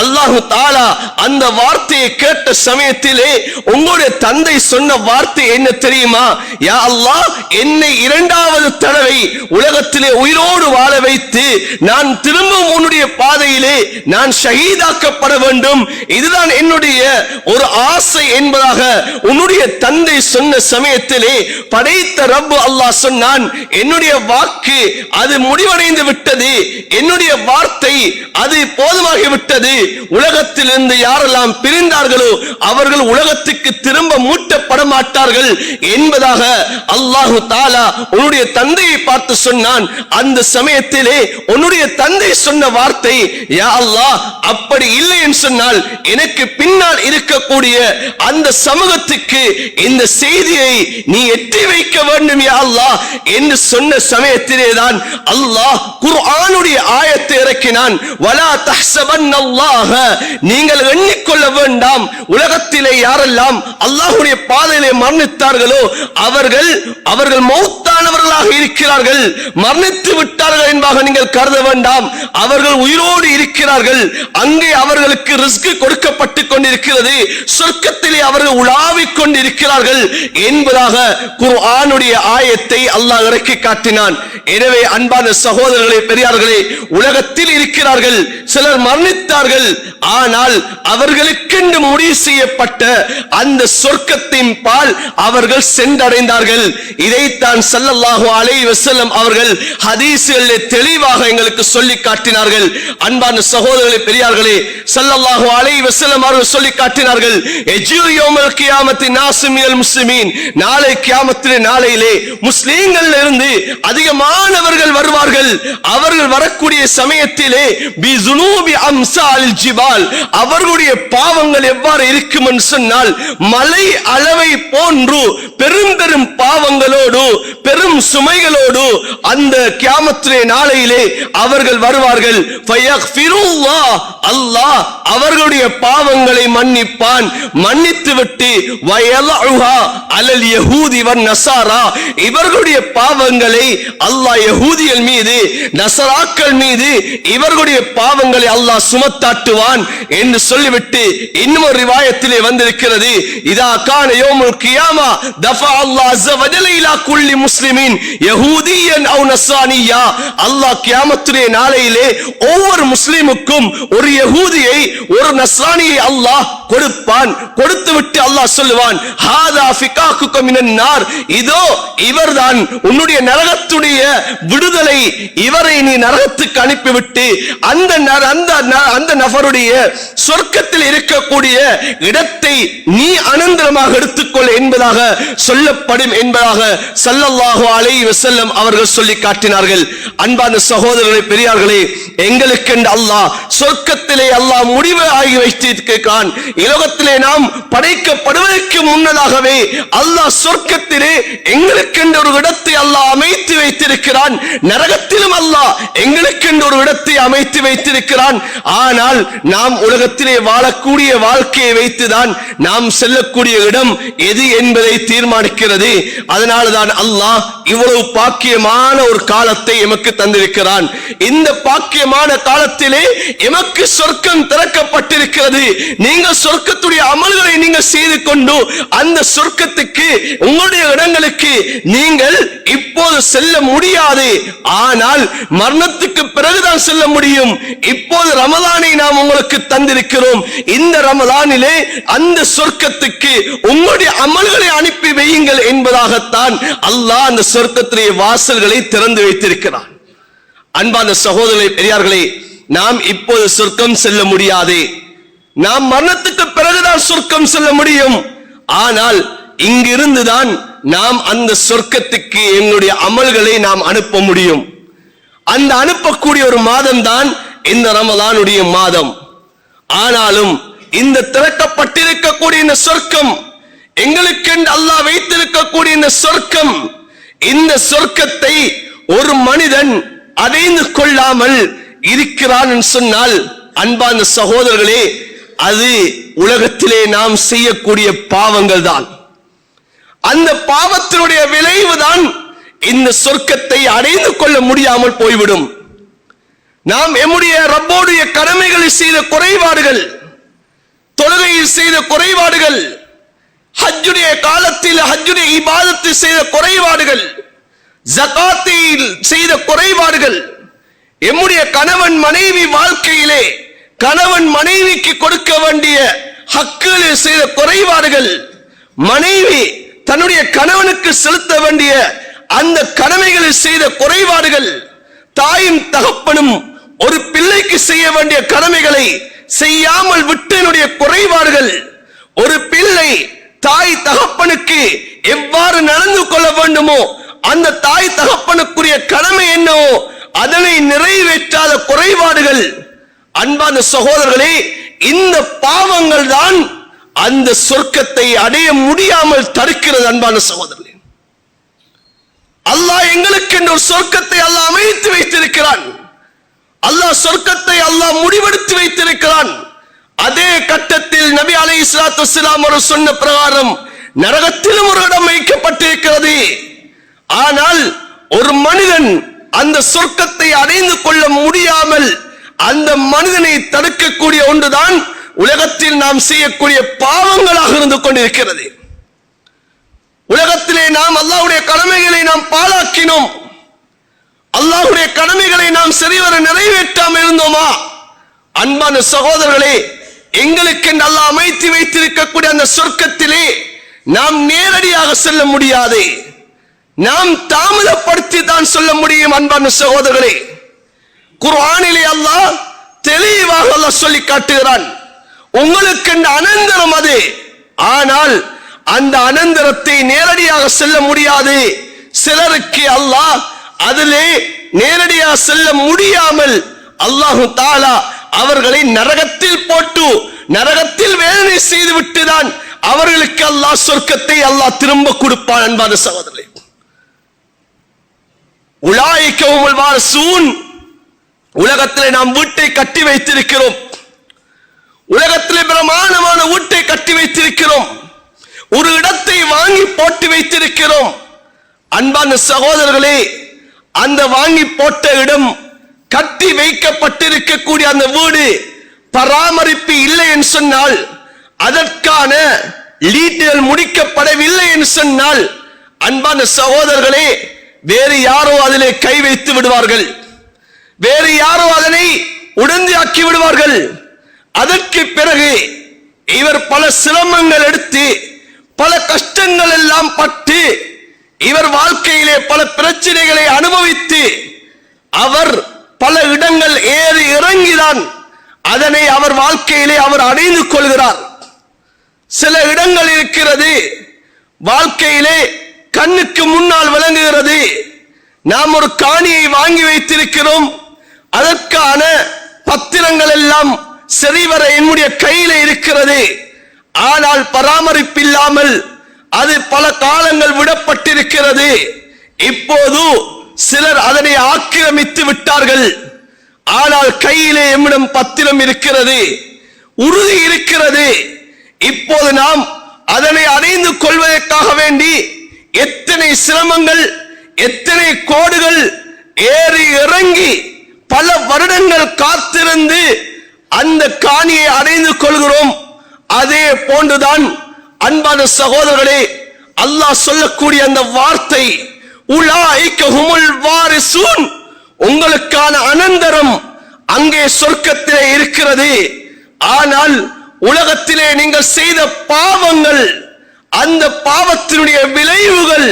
அல்லாஹு தஆலா அந்த வார்த்தையை கேட்ட சமயத்திலே உங்களுடைய தந்தை சொன்ன வார்த்தை என்ன தெரியுமா? யா அல்லாஹ் என்னை இரண்டாவது தடவை உலகத்திலே உயிரோடு வாழ வைத்து நான் திரும்பவும் உன்னுடைய பாதையிலே நான் ஷஹீதாக்கப்பட வேண்டும், இதுதான் என்னுடைய ஒரு ஆசை என்பதாக உன்னுடைய தந்தை சொன்ன சமயத்திலே படைத்த ரப்பு அல்லாஹ் சொன்னான், என்னுடைய வாக்கு அது முடிவடைந்து விட்டது, என்னுடைய வார்த்தை அது போதுமாகி விட்டது. உலகத்திலிருந்து யாரெல்லாம் பிரிந்தார்களோ அவர்கள் உலகத்துக்கு திரும்ப மூட்டப்பட மாட்டார்கள் என்பதாக அல்லாஹு தஆலா உன்னுடைய தந்தையை பார்த்து சொன்னான். அந்த சமயத்திலே உன்னுடைய தந்தை சொன்ன வார்த்தை, யா அல்லாஹ் அப்படி இல்லை என்று சொன்னால் எனக்கு பின்னால் இருக்கக்கூடிய அந்த சமூகத்துக்கு இந்த செய்தியை நீ எட்டி வைக்க வேண்டும் யா அல்லாஹ் என்று சொன்ன சமயத்திலே தான் அல்லாஹ் குர்ஆனுடைய ஆயத்தை இறக்கினான். வலா தஹ்சபன்னல்லாஹ, நீங்கள் எண்ணிக்கொள்ள வேண்டாம் உலகத்திலே யாரெல்லாம் அல்லாஹ்வுடைய பாதையிலே மரணித்தார்களோ அவர்கள் மௌத்தானவர்களாக இருக்கிறார்கள், மரணித்து விட்டார்கள் என்பதாக நீங்கள் கருத வேண்டாம். அவர்கள் உயிரோடு இருக்கிறார்கள். அங்கே அவர்களுக்கு ரிஸ்க் கொடுக்கப்பட்டு கொண்டிருக்கிறது, சொர்க்கத்திலே அவர்கள் உலாவிக் கொண்டிருக்கிறார்கள் என்பதாக குர்ஆனுடைய ஆயத்தை அல்லாஹ் இறக்கி காட்டினான். எனவே அன்பான சகோதரர்களே, பெரியார்களே, உலகத்தில் இருக்கிறார்கள், சிலர் மரணித்தார்கள், ஆனால் அவர்களுக்கென்று முடிவு செய்யப்பட்ட அந்த சொர்க்கத்தின் பால் அவர்கள் சென்றடைந்தார்கள். இதைத்தான் ஸல்லல்லாஹு அலைஹி வஸல்லம் அவர்கள் ஹதீஸ்களிலே தெளிவாக எங்களுக்கு சொல்லி காட்டினார்கள். அன்பான சகோதரர்களே, பெரியார்களே, ஸல்லல்லாஹு அலைஹி வஸல்லம் அவர்கள் சொல்லி காட்டினார்கள், எஜியு யௌமல் கியாமத்தி நாஸு மினல் முஸ்லிமீன், நாளை கியாமத்திலே நாளையிலே முஸ்லிம்கள் இருந்து அதிகமானவர்கள் வருவார்கள். அவர்கள் வரக்கூடிய சமயத்திலே பிஸுனூபி அம்சால் ஜிபால், அவர்களுடைய பாவங்கள் எவ்வாறு இருக்கும் என்று சொன்னால் மலை அளவை போன்று பெரும் பெரும் பாவங்களோடு பெரும் சுமைகளோடு அந்த கியாமத்திலே நாளையிலே அவர்கள் வருவார்கள். ஃபயக்ஃபிருல்லாஹ், அல்லாஹ் அவர்களுடைய பாவங்களை மன்னிப்பான். மன்னித்து விட்டு வயலஹா அலல் யஹூதி வன் நஸாரா, இவர்களுடைய பாவங்களை அல்லாஹ் யஹூதிகள் மீது நஸராக்கள் மீது இவர்களுடைய பாவங்களை அல்லாஹ் சுமத்தாட்டுவான் என்று சொல்லிவிட்டு இன்னும் ஒரு ரிவாயத்திலே வந்திருக்கிறது, இதா கான யௌமுல் கியாமா தஃபா அல்லாஹ் அஸ்ஸ வஜல இலா குல்லி முஸ்லிமின் யஹூதியன் அவ் நஸ்ரானியா, அல்லாஹ் கியாமத்துடைய நாளையிலே ஒவ்வொரு முஸ்லிமுக்கும் ஒரு யஹூதியை ஒரு நஸ்ரானியை அல்லாஹ் கொடுப்பான். கொடுத்து விட்டு அல்லாஹ் சொல்லுவான், ஹாதா ஃபிகாகுக மினன் நார், இதோ இவர்தான் உன்னுடைய நரகத்துடைய விடுதலை, இவரை நீ நரகத்துக்கு அனுப்பிவிட்டு அந்த நபருடைய சொர்க்கத்தில் இருக்கக்கூடிய இடத்தை நீ அனந்தரமாக எடுத்துக்கொள் என்பதாக சொல்லப்படும் என்பதாக ஸல்லல்லாஹு அலைஹி வஸல்லம் அவர்கள் சொல்லி காட்டினார்கள். அன்பான சகோதரர்களே, பெரியார்களே, எங்களுக்கு அல்லாஹ் சொர்க்கத்திலே அல்லாஹ் முடிவு ஆகி வைத்திருக்கிறான். உலகத்திலே நாம் படைக்கப்படுவதற்கு முன்னதாகவே அல்லாஹ் சொர்க்கத்திலே எங்களுக்கு ஒரு இடத்தை அல்லாஹ் அமைத்து வைத்திருக்கிறான். நரகத்திலும் அல்லாஹ் எங்களுக்கு ஒரு இடத்தை அமைத்து வைத்திருக்கிறான். ஆனால் நாம் உலகத்திலே வாழக்கூடிய வாழ்க்கையை வைத்துதான் நாம் செல்லக்கூடிய இடம் எது என்பதை தீர்மானிக்கிறது. அதனால்தான் அல்லாஹ் இவ்வளவு பாக்கியமான ஒரு காலத்தை எமக்கு தந்திருக்கிறான். இந்த பாக்கியமான காலத்திலே எமக்கு சொர்க்கம் திறக்கப்பட்டிருக்கிறது. நீங்கள் சொர்க்கத்துடைய அமல்களை நீங்கள் செய்து கொண்டு அந்த சொர்க்கத்துக்கு உங்களுடைய இடங்களுக்கு நீங்கள் இப்போது செல்ல முடியாது. ஆனால் மரணத்துக்கு பிறகுதான் செல்ல முடியும். இப்போது ரமலானை நாம் உங்களுக்கு தந்திருக்கிறோம். இந்த ரமலானிலே அந்த சொர்க்கத்துக்கு உங்களுடைய அமல்களை அனுப்பி வையுங்கள் என்பதாகத்தான் அல்லாஹ் அந்த சொர்க்கத்திலே வாசல்களை திறந்து வைத்திருக்கிறான். அன்பான சகோதரர்களே, பெரியார்களே, நாம் இப்போது சொர்க்கம் செல்ல முடியாது. நாம் மரணத்துக்கு பிறகுதான் சொர்க்கம் செல்ல முடியும். ஆனால் இங்கிருந்துதான் நாம் அந்த சொர்க்கத்துக்கு எங்களுடைய அமல்களை நாம் அனுப்ப முடியும். அந்த அனுப்பக்கூடிய ஒரு மாதம் தான் இந்த ரமலானுடைய மாதம். ஆனாலும் இந்த திறக்கப்பட்டிருக்கக்கூடிய இந்த சொர்க்கம், எங்களுக்கு அல்லாஹ் வைத்திருக்கக்கூடிய இந்த சொர்க்கம், இந்த சொர்க்கத்தை ஒரு மனிதன் அடைந்து கொள்ளாமல் இருக்கிறான் என்று சொன்னால், அன்பான சகோதரர்களே, அது உலகத்திலே நாம் செய்யக்கூடிய பாவங்கள் தான். அந்த பாவத்தினுடைய விளைவுதான் இந்த சொர்க்கத்தை அடைந்து கொள்ள முடியாமல் போய்விடும். நாம் எம்முடைய ரப்போடைய கடமைகளை செய்த குறைபாடுகள், தொழுகையில் செய்த குறைபாடுகள், ஹஜ்ஜுடைய காலத்தில் ஹஜ்ஜுடைய இபாதத்தில் செய்த குறைபாடுகள், ஜகாத்தில் செய்த குறைபாடுகள், எம்முடைய கணவன் மனைவி வாழ்க்கையிலே கணவன் மனைவிக்கு கொடுக்க வேண்டிய ஹக்குகளில் செய்த குறைபாடுகள், மனைவி தன்னுடைய கணவனுக்கு செலுத்த வேண்டிய அந்த கடமைகளில் செய்த குறைபாடுகள், தாயும் தகப்பனும் ஒரு பிள்ளைக்கு செய்ய வேண்டிய கடமைகளை செய்யாமல் விட்டனுடைய குறைபாடுகள், ஒரு பிள்ளை தாய் தகப்பனுக்கு எவ்வாறு நடந்து கொள்ள வேண்டுமோ அந்த தாய் தகப்பனுக்குரிய கடமை என்னவோ அதனை நிறைவேற்றாத குறைபாடுகள். அன்பான சகோதரர்களே, இந்த பாவங்கள் தான் அந்த சொர்க்கத்தை அடைய முடியாமல் தடுக்கிறது. அன்பான சகோதரர்களே, அல்லாஹ் எங்களுக்கு ஒரு சொர்க்கத்தை அல்லாஹ் அமைத்து வைத்திருக்கிறான். அல்லாஹ் சொர்க்கத்தை அல்லாஹ் முடிவெடுத்து வைத்திருக்கிறான். அதே கட்டத்தில் நபி அலைஹிஸ்ஸலாத்து வஸ்ஸலாம் அவர்கள் சொன்ன பிரகாரம் நரகத்திலும் ஒரு இடம் வைக்கப்பட்டிருக்கிறது. ஆனால் ஒரு மனிதன் அந்த சொர்க்கத்தை அடைந்து கொள்ள முடியாமல் அந்த மனிதனை தடுக்கக்கூடிய ஒன்றுதான் உலகத்தில் நாம் செய்யக்கூடிய பாவங்களாக இருந்து கொண்டிருக்கிறது. உலகத்திலே நாம் அல்லாஹ்வுடைய கடமைகளை நாம் பாழாக்கினோம். அல்லாஹ்வுடைய கடமைகளை நாம் சரிவர நிறைவேற்றாமல் இருந்தோமா? அன்பான சகோதரர்களே, எங்களுக்கு அல்லாஹ் அமைத்து வைத்திருக்கக்கூடிய அந்த சொர்க்கத்திலே நாம் நேரடியாக செல்ல முடியாது. நாம் தாமதப்படுத்தி தான் சொல்ல முடியும். அன்பான சகோதரர்களே, குர்ஆனிலே அல்லாஹ் தெளிவாக அல்லாஹ் சொல்லி காட்டுகிறான், உங்களுக்கு அனந்தரம் அது. ஆனால் அந்த அனந்தரத்தை நேரடியாக செல்ல முடியாது. சிலருக்கு அல்லாஹ் அதிலே நேரடியாக செல்ல முடியாமல் அல்லாஹு தஆலா அவர்களை நரகத்தில் போட்டு நரகத்தில் வேதனை செய்து விட்டுதான் அவர்களுக்கு அல்லாஹ் சொர்க்கத்தை அல்லாஹ் திரும்ப கொடுப்பான். அன்பான சகோதரர்களே, உலாயிக ஹுமுல் வாரிசூன், உலகத்திலே நாம் வீட்டை கட்டி வைத்திருக்கிறோம். உலகத்திலே பிரமாண்டமான வீட்டை கட்டி வைத்திருக்கிறோம், ஒரு இடத்தை வாங்கி போட்டு வைத்திருக்கிறோம். அன்பான சகோதரர்களே, அந்த வாங்கி போட்ட இடம், கட்டி வைக்கப்பட்டிருக்கக்கூடிய அந்த வீடு பராமரிப்பு இல்லை என்று சொன்னால், அதற்கான லீட்டுகள் முடிக்கப்படவில்லை என்று சொன்னால், அன்பான சகோதரர்களே, வேறு யாரோ அதிலே கை வைத்து விடுவார்கள், வேறு யாரோ அதனை உடந்தையாக்கி விடுவார்கள். அதற்கு பிறகு இவர் பல சிரமங்கள் எடுத்து பல கஷ்டங்கள் எல்லாம் பட்டு இவர் வாழ்க்கையிலே பல பிரச்சனைகளை அனுபவித்து அவர் பல இடங்கள் ஏறி இறங்கிதான் அதனை அவர் வாழ்க்கையிலே அவர் அடைந்து கொள்கிறார். சில இடங்கள் இருக்கிறது, வாழ்க்கையிலே கண்ணுக்கு முன்னால் விளங்குகிறது. நாம் ஒரு காணியை வாங்கி வைத்திருக்கிறோம், அதற்கான பத்திரங்கள் எல்லாம் சரிவர என்னுடைய கையில இருக்கிறது. ஆனால் பராமரிப்பு இல்லாமல் அது பல காலங்கள் விடப்பட்டிருக்கிறது. இப்போது சிலர் அதனை ஆக்கிரமித்து விட்டார்கள். ஆனால் கையிலே எம்மிடம் பத்திரம் இருக்கிறது, உறுதி இருக்கிறது. இப்போது நாம் அதனை அடைந்து கொள்வதற்காக வேண்டி எத்தனை சிரமங்கள், எத்தனை கோடுகள் ஏறி இறங்கி பல வருடங்கள் காத்திருந்து அந்த காணியை அடைந்து கொள்கிறோம். அதே போன்றுதான் அன்பான சகோதரர்களே, அல்லாஹ் சொல்லக்கூடிய அந்த வார்த்தை, உலாயிக ஹுமுல் வாரிசூன், உங்களுக்கான அனந்தரம் அங்கே சொர்க்கத்திலே இருக்கிறது. ஆனால் உலகத்திலே நீங்கள் செய்த பாவங்கள், அந்த பாவத்தினுடைய விளைவுகள்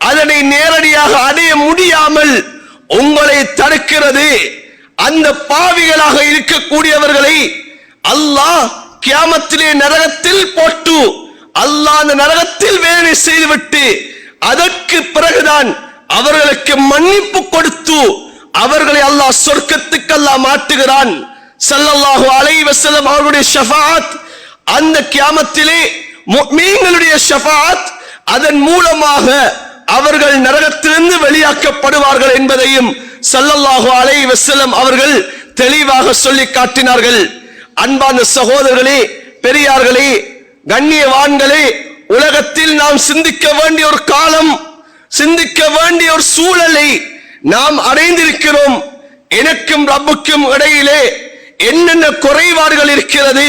அதனை நேரடியாக அடைய முடியாமல் உங்களை தடுக்கிறது. அந்த பாவிகளாக இருக்கக்கூடியவர்களை அல்லாஹ் கியாமத்திலே நரகத்தில் போட்டு, அல்லாஹ் அந்த நரகத்தில் வேலை செய்துவிட்டு அதற்கு பிறகுதான் அவர்களுக்கு மன்னிப்பு கொடுத்து அவர்களை அல்லாஹ் சொர்க்கத்துக்கு அல்லாஹ் மாற்றுகிறான். ஸல்லல்லாஹு அலைஹி வஸல்லம் அவர்களுடைய ஷஃபாஅத், அந்த கியாமத்திலே முஃமின்களுடைய ஷஃபாஅத், அதன் மூலமாக அவர்கள் நரகத்திலிருந்து வெளியாக்கப்படுவார்கள் என்பதையும் ஸல்லல்லாஹு அலைஹி வஸல்லம் அவர்கள் தெளிவாக சொல்லி காட்டினார்கள். அன்பான சகோதரர்களே, பெரியார்களே, கண்ணியவான்களே, உலகத்தில் நாம் சிந்திக்க வேண்டிய ஒரு காலம், சிந்திக்க வேண்டிய ஒரு சூழலை நாம் அடைந்திருக்கிறோம். எனக்கும் ரப்புக்கும் இடையிலே என்னென்ன குறைபாடுகள் இருக்கிறது,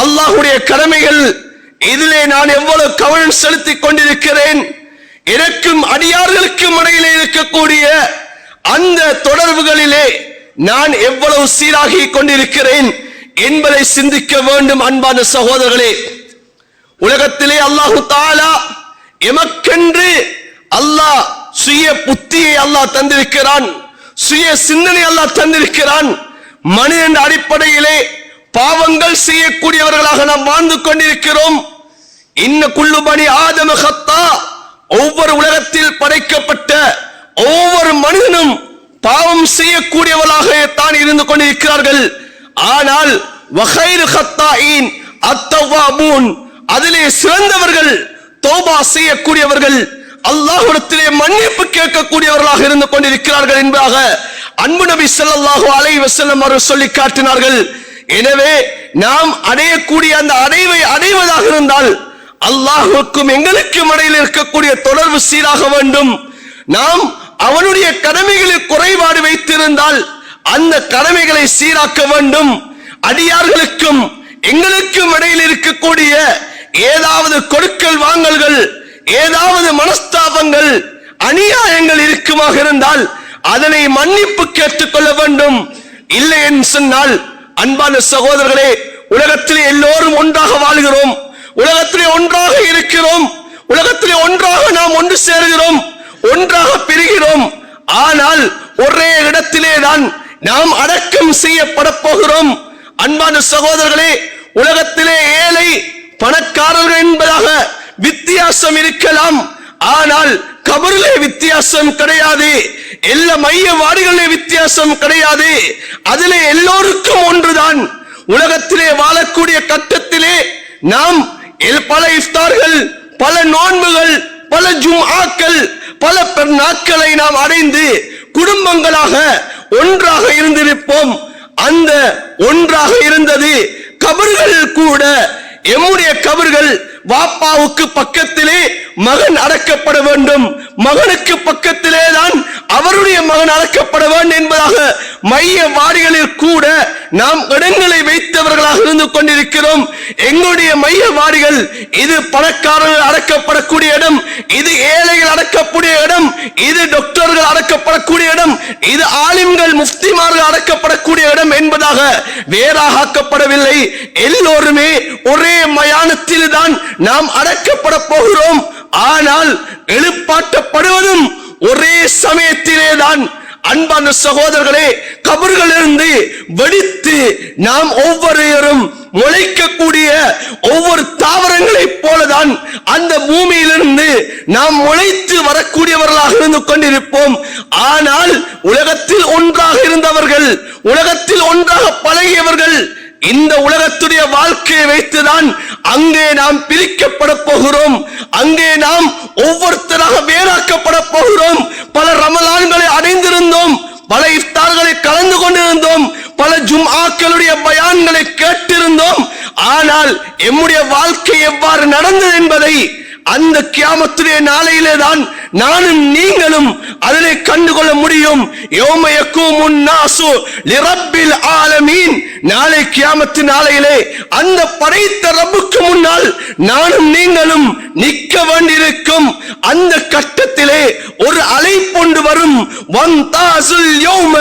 அல்லாஹ்வுடைய கடமைகள், இதிலே நான் எவ்வளவு கவனம் செலுத்திக் கொண்டிருக்கிறேன், எனக்கும் அடியார்களுக்கும் இடையிலே இருக்கக்கூடிய அந்த தொடர்புகளிலே நான் எவ்வளவு சீராகி கொண்டிருக்கிறேன் என்பதை சிந்திக்க வேண்டும். அன்பான சகோதரர்களே, உலகத்திலே அல்லாஹு தஆலா எமக்கென்று அல்லாஹ் சுய புத்தியை அல்லாஹ் தந்திருக்கிறான், சுய சிந்தனை அல்லாஹ் தந்திருக்கிறான். மனிதன் அடிப்படையிலே பாவங்கள் செய்யக்கூடியவர்களாக நாம் வாழ்ந்து கொண்டிருக்கிறோம். இன்ன குல்லு பனி ஆதம ஹத்தா, ஒவ்வொரு உலகத்தில் படைக்கப்பட்ட ஒவ்வொரு மனிதனும் பாவம் செய்யக்கூடியவர்களாக தான் இருந்து கொண்டிருக்கிறார்கள். ஆனால் வகைரு ஹத்தாயின் அத்தவாபூன், அதிலே சிறந்தவர்கள் தௌபா செய்யக்கூடியவர்கள், அல்லாஹ்விடத்திலே மன்னிப்பு கேட்கக்கூடியவர்களாக இருந்து கொண்டிருக்கிறார்கள் என்பதாக அன்பு நபி ஸல்லல்லாஹு அலைஹி வஸல்லம் அவர்கள் சொல்லி காட்டினார்கள். எனவே நாம் அடையக்கூடிய அந்த அடைவை அடைவதாக இருந்தால் அல்லாஹ்வுக்கும் எங்களுக்கும் இடையில் இருக்கக்கூடிய தொடர்பு சீராக வேண்டும். நாம் அவனுடைய கடமைகளில் குறைபாடு வைத்திருந்தால் அந்த கடமைகளை சீராக்க வேண்டும். அடியார்களுக்கும் எங்களுக்கும் இடையில் இருக்கக்கூடிய ஏதாவது கொடுக்கல் வாங்கல்கள், ஏதாவது மனஸ்தாபங்கள், அநியாயங்கள் இருக்குமாக இருந்தால் அதனை மன்னிப்பு கேட்டுக்கொள்ள வேண்டும். இல்லை என்று சொன்னால், அன்பான சகோதரர்களே, உலகத்திலே எல்லோரும் ஒன்றாக வாழ்கிறோம், உலகத்திலே ஒன்றாக இருக்கிறோம், உலகத்திலே ஒன்றாக நாம் ஒன்று சேர்கிறோம், ஒன்றாக பிரிகிறோம். ஆனால் ஒரே இடத்திலே தான் நாம் அடக்கம் செய்யப்பட போகிறோம். அன்பான சகோதரர்களே, உலகத்திலே ஏழை பணக்காரர்கள் என்பதாக வித்தியாசம் இருக்கலாம், ஆனால் கபரிலே வித்தியாசம் கிடையாது, எல்லா மையவாடிகளிலே வித்தியாசம் கிடையாது. அதிலே எல்லோருக்கும் ஒன்றுதான். உலகத்திலே வாழக்கூடிய கட்டத்திலே நாம் பல இஃப்தார்கள், பல நோன்புகள், பல ஜும்ஆக்கள், பல நாட்களை நாம் அடைந்து குடும்பங்களாக ஒன்றாக இருந்திருப்போம். அந்த ஒன்றாக இருந்தது கபர்கள் கூட, எம்முடைய கபர்கள் வாப்பாவுக்கு பக்கத்திலே மகன் அடக்கப்பட வேண்டும், மகனுக்கு பக்கத்திலே தான் அவருடைய மகன் அடக்கப்பட வேண்டும் என்பதாக மைய வாடிகளில் கூட நாம் இடங்களை வைத்தவர்களாக இருந்து கொண்டிருக்கிறோம். எங்களுடைய மைய வாடிகள் இது பணக்காரர்கள் அடக்கப்படக்கூடிய இடம், இது ஏழைகள் அடக்கக்கூடிய இடம், இது டாக்டர்கள் அடக்கப்படக்கூடிய இடம், இது ஆலிம்கள் முஃப்திமார்கள் அடக்கப்படக்கூடிய இடம் என்பதாக வேறாக ஆக்கப்படவில்லை. எல்லோருமே ஒரே மயானத்தில் தான் நாம் அடக்கப்பட போகிறோம். ஆனால் எழுப்பாட்டப்படுவதும் ஒரே சமயத்திலே தான். அன்பான சகோதரர்களே, கபர்களிலிருந்து வெடித்து நாம் ஒவ்வொருவரும் முளைக்கக்கூடிய ஒவ்வொரு தாவரங்களைப் போலதான் அந்த பூமியிலிருந்து நாம் முளைத்து வரக்கூடியவர்களாக இருந்து கொண்டிருப்போம். ஆனால் உலகத்தில் ஒன்றாக இருந்தவர்கள், உலகத்தில் ஒன்றாக பழகியவர்கள், இந்த உலகத்துடைய வாழ்க்கையை வைத்துதான் அங்கே நாம் பிரிக்கப்பட போகிறோம். அங்கே நாம் ஒவ்வொருத்தராக வேறாக்கப்பட போகிறோம். பல ரமலான்களை அடைந்திருந்தோம், பல இஃப்தார்களை கலந்து கொண்டிருந்தோம், பல ஜும்ஆக்களுடைய பயான்களை கேட்டிருந்தோம். ஆனால் எம்முடைய வாழ்க்கை எவ்வாறு நடந்தது என்பதை அந்த கியாமத்துடைய நாளையிலே தான் நானும் நீங்களும் அதனை கண்டுகொள்ள முடியும். யௌம யகூமுன் நாசு லிரப்பில் ஆலமீன், நாளை கியாமத்து நாளையிலே அந்த படைத்த ரப்புக்கு முன்னால் நானும் நீங்களும் நிற்க வேண்டியிருக்கும். அந்த கட்டத்திலே ஒரு அழைப்பொண்டு வரும், வந்தாசுல் யௌம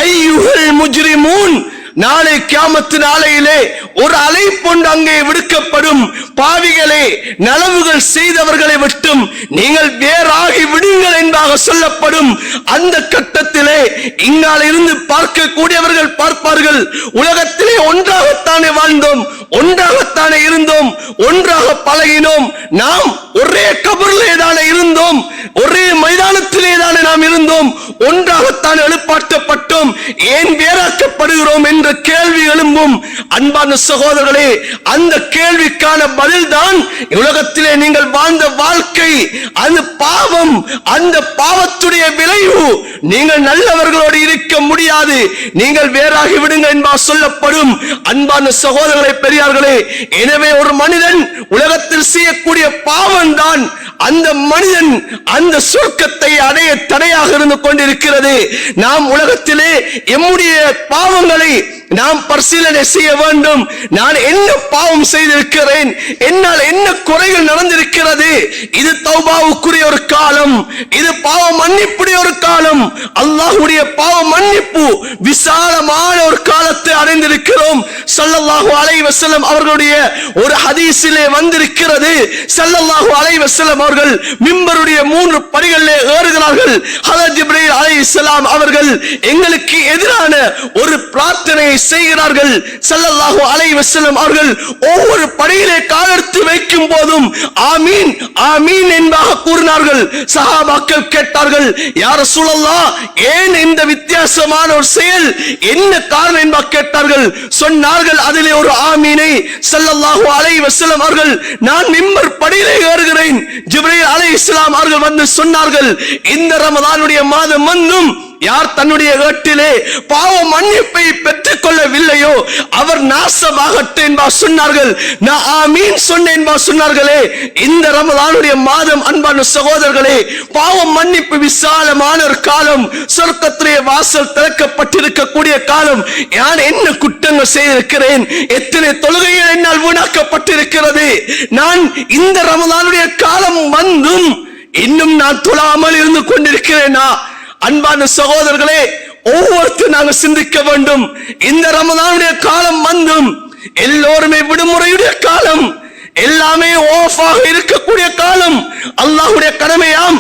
அய்யுஹல் முஜ்ரிமூன், நாளை கியாமத்து நாளையிலே ஒரு அழைப்பொண்டு அங்கே விடுக்கப்படும். பாவிகளே, நலவுகள் செய்தவர்களை விட்டும் நீங்கள் வேறாகி விடுங்கள் என்பதாக சொல்லப்படும். அந்த கட்டத்திலே இங்கால் இருந்து பார்க்கக்கூடியவர்கள் பார்ப்பார்கள், உலகத்திலே ஒன்றாகத்தானே வாழ்ந்தோம், ஒன்றாகத்தானே இருந்தோம், ஒன்றாக பழகினோம், நாம் ஒரே கபரிலே தானே இருந்தோம், ஒரே மைதானத்திலே தானே நாம் இருந்தோம், ஒன்றாகத்தான் எழுப்பாட்டப்பட்டோம், ஏன் வேறாக்கப்படுகிறோம் என்ற கேள்வி எழும்பும். அன்பான சகோதரர்களே, அந்த கேள்விக்கான பதில்தான் உலகத்திலே நீங்கள் வாழ்ந்த வாழ்க்கை, அந்த பாவம், அந்த பாவத்துடைய விளைவு. நீங்கள் நல்லவர்களோடு இருக்க முடியாது, நீங்கள் வேறாகி விடுங்க என்பா சொல்லப்படும். அன்பான சகோதரர்களே, பெரியார்களே, எனவே ஒரு மனிதன் உலகத்தில் செய்யக்கூடிய பாவம் தான் அந்த மனிதன் அந்த சொர்க்கத்தை அடைய தடையாக இருந்து கொண்டிருக்கிறது. நாம் உலகத்திலே எம்முடைய பாவங்களை நாம் பரிசீலனை செய்ய வேண்டும். நான் என்ன பாவம் செய்திருக்கிறேன், என்னால் என்ன குறைகள் நடந்திருக்கிறது. இது தௌபாவுக்குரிய ஒரு காலம், இது பாவ மன்னிப்புடைய ஒரு காலம். அல்லாஹ்வுடைய பாவ மன்னிப்பு விசாலமான ஒரு காலத்தை அடைந்திருக்கிறோம். ஸல்லல்லாஹு அலைஹி வஸல்லம் அவர்களுடைய ஒரு ஹதீஸிலே வந்திருக்கிறது. ஸல்லல்லாஹு அலைஹி வஸல்லம் அவர்கள் மிம்பருடைய 3 படிகளிலே ஏறுகிறார்கள். ஹஜ்ரத் ஜிப்ரீல் அலைஹிஸ்ஸலாம் அவர்கள் எங்களுக்கு எதிரான ஒரு பிரார்த்தனையை செய்கிறார்கள். ஸல்லல்லாஹு அலைஹி வஸல்லம் அவர்கள் ஒவ்வொரு படியிலே காலெடுத்து வைக்கும் போதும் ஆமீன் ஆமீன் என்பதாக கூறினார்கள். சஹாபாக்கள் கேட்டார்கள், யா ரசூலல்லாஹ், ஏன் இந்த வித்தியாசமான ஒரு செயல், என்ன காரணம் என்பதாக கேட்டார்கள். சொன்னார்கள், அதிலே ஒரு ஆமீனை ஸல்லல்லாஹு அலைஹி வஸல்லம் அவர்கள், நான் மிம்பர் படியிலே ஏறுகிறேன், ஜிப்ரீல் அலைஹிஸ்ஸலாம் அவர்கள் வந்து சொன்னார்கள், இந்த ரமலானுடைய மாதம் வந்தும் யார் தன்னுடைய வீட்டிலே பாவ மன்னிப்பை பெற்றுக் கொள்ளவில்லையோ அவர் நாசமாகட்டும் என்பார் சொன்னார்கள். நான் ஆமீன் சொன்னேன் என்பார் சொன்னார்களே. இந்த ரமலானுடைய மாதம் அன்பான சகோதரர்களே, பாவ மன்னிப்பு விசாலமான ஒரு காலம், சொர்க்கத்திலே வாசல் திறக்கப்பட்டிருக்கக்கூடிய காலம். நான் என்ன குற்றங்கள் செய்திருக்கிறேன், எத்தனை தொழுகைகள் என்னால் வீணாக்கப்பட்டிருக்கிறது. நான் இந்த ரமலானுடைய காலம் வந்தும் இன்னும் நான் தொழாமல் இருந்து கொண்டிருக்கிறேனா? அன்பான சகோதரர்களே, ஒவ்வொருத்தரும் நாங்கள் சிந்திக்க வேண்டும். இந்த ரமலானுடைய காலம் வந்தும் எல்லோருமே விடுமுறையுடைய காலம், எல்லாமே ஆஃபாக இருக்கக்கூடிய காலம், அல்லாஹ்வுடைய கடமையாம்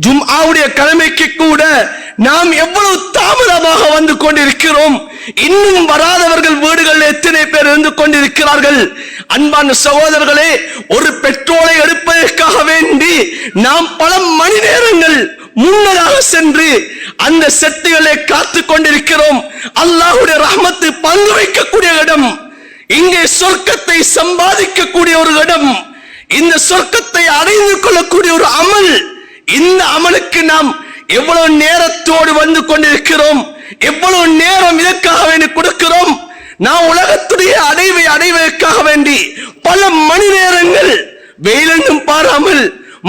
ஜும்ஆவுடைய கடமைக்கு கூட நாம் எவ்வளவு தாமதமாக வந்து கொண்டிருக்கிறோம். இன்னும் வராதவர்கள் வீடுகளில் எத்தனை பேர் இருந்து கொண்டிருக்கிறார்கள். அன்பான சகோதரர்களே, ஒரு பெட்ரோலை எடுப்பதற்காக வேண்டி நாம் பல மணி நேரங்கள் முன்னதாக சென்று அந்த செட்டுகளை காத்துக் கொண்டிருக்கிறோம். அல்லாஹ்வுடைய ரஹ்மத்து பங்கு வைக்கக்கூடிய இடம், இங்கே சொர்க்கத்தை சம்பாதிக்கக்கூடிய ஒரு இடம், இந்த சொர்க்கத்தை அடைந்து கொள்ளக்கூடிய ஒரு அமல். இந்த அமலுக்கு நாம் எவ்வளவு நேரத்தோடு வந்து கொண்டிருக்கிறோம், எவ்வளவு நேரம் இதற்காக வேண்டி கொடுக்கிறோம். நாம் உலகத்துடைய அடைவை அடைவதற்காக வேண்டி பல மணி நேரங்கள் வெயிலென்னும் பாராமல்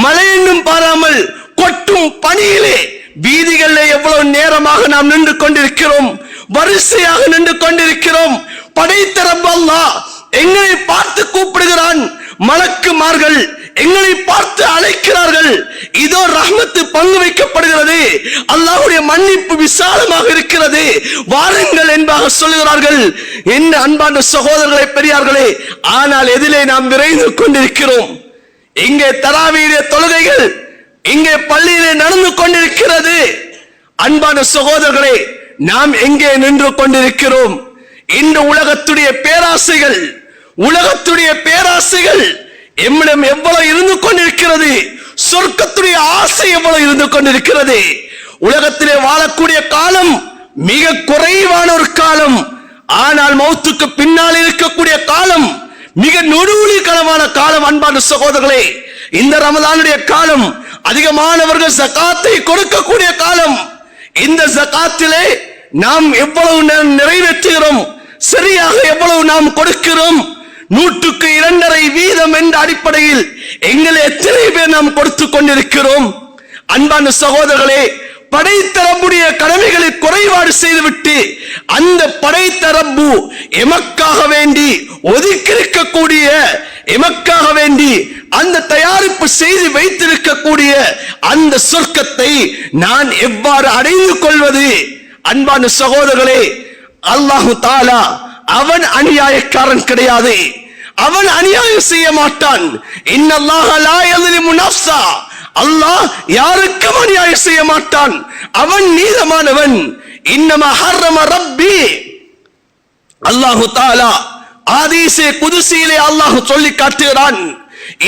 மழை என்னும் பாராமல் கொட்டும் பனியிலே வீதிகளில் எவ்வளவு நேரமாக நாம் நின்று கொண்டிருக்கிறோம், வரிசையாக நின்று கொண்டிருக்கிறோம். படைத்த ரப் அல்லாஹ் எங்களை பார்த்து கூப்பிடுகிறான். மலக்குமார்கள் எங்களை பார்த்து அழைக்கிறார்கள். இதோ ரஹ்மத்து பங்கு வைக்கப்படுகிறது, அல்லாஹ்வுடைய மன்னிப்பு விசாலமாக இருக்கிறது, வாருங்கள் என்பதாக சொல்லுகிறார்கள். என்ன அன்பான சகோதரர்களே, பெரியார்களே, ஆனால் எதிலே நாம் விரைந்து கொண்டிருக்கிறோம்? இங்கே தராவீஹ் தொழுகைகள் இங்கே பள்ளியிலே நடந்து கொண்டிருக்கிறது. அன்பான சகோதரர்களே, நாம் எங்கே நின்று கொண்டிருக்கிறோம்? இந்த உலகத்துடைய பேராசைகள் எம்மிடம் எவ்வளவு இருந்து கொண்டிருக்கிறது? சொர்க்கத்துடைய ஆசை எவ்வளவு இருந்து கொண்டிருக்கிறது? உலகத்திலே வாழக்கூடிய காலம் மிக குறைவான ஒரு காலம். ஆனால் மௌத்துக்கு பின்னால் இருக்கக்கூடிய காலம் மிக நொடிகளவான காலம். அன்பான சகோதரர்களே, இந்த ரமலானுடைய காலம் அதிகமானவர்கள் ஜகாத்தை கொடுக்கக்கூடிய காலம். இந்த ஜகாத்திலே நாம் எவ்வளவு நிறைவேற்றுகிறோம், சரியாக எவ்வளவு நாம் கொடுக்கிறோம்? 100க்கு 2.5 வீதம் என்ற அடிப்படையில் எங்களை எத்தனை பேர் நாம் கொடுத்து கொண்டிருக்கிறோம்? அன்பான சகோதரர்களே, படைத்த ரப்புடைய கடமைகளை குறைபாடு செய்துவிட்டு அந்த படைத்த ரப்பு எமக்காக வேண்டி ஒதுக்கியிருக்கக்கூடிய, எமக்காக வேண்டி அந்த தயாரிப்பு செய்து வைத்திருக்கக்கூடிய அந்த சொர்க்கத்தை நான் எவ்வாறு அடைந்து கொள்வது? அன்பான சகோதரர்களே, அல்லாஹு தஆலா அவன் அநியாயக்காரன் கிடையாது, அவன் அநியாயம் செய்ய மாட்டான். இன்னல்லாஹ லா யஸ்லிமு நஃப்ஸா, அல்லாஹ் யாருக்கும் அநியாயம் செய்ய மாட்டான், அவன் நீதமானவன். இன்னமா ஹர்ரம ரப்பி, அல்லாஹு தஆலா ஹதீஸே குதுஸியிலே அல்லாஹ் சொல்லி காட்டுகிறான்,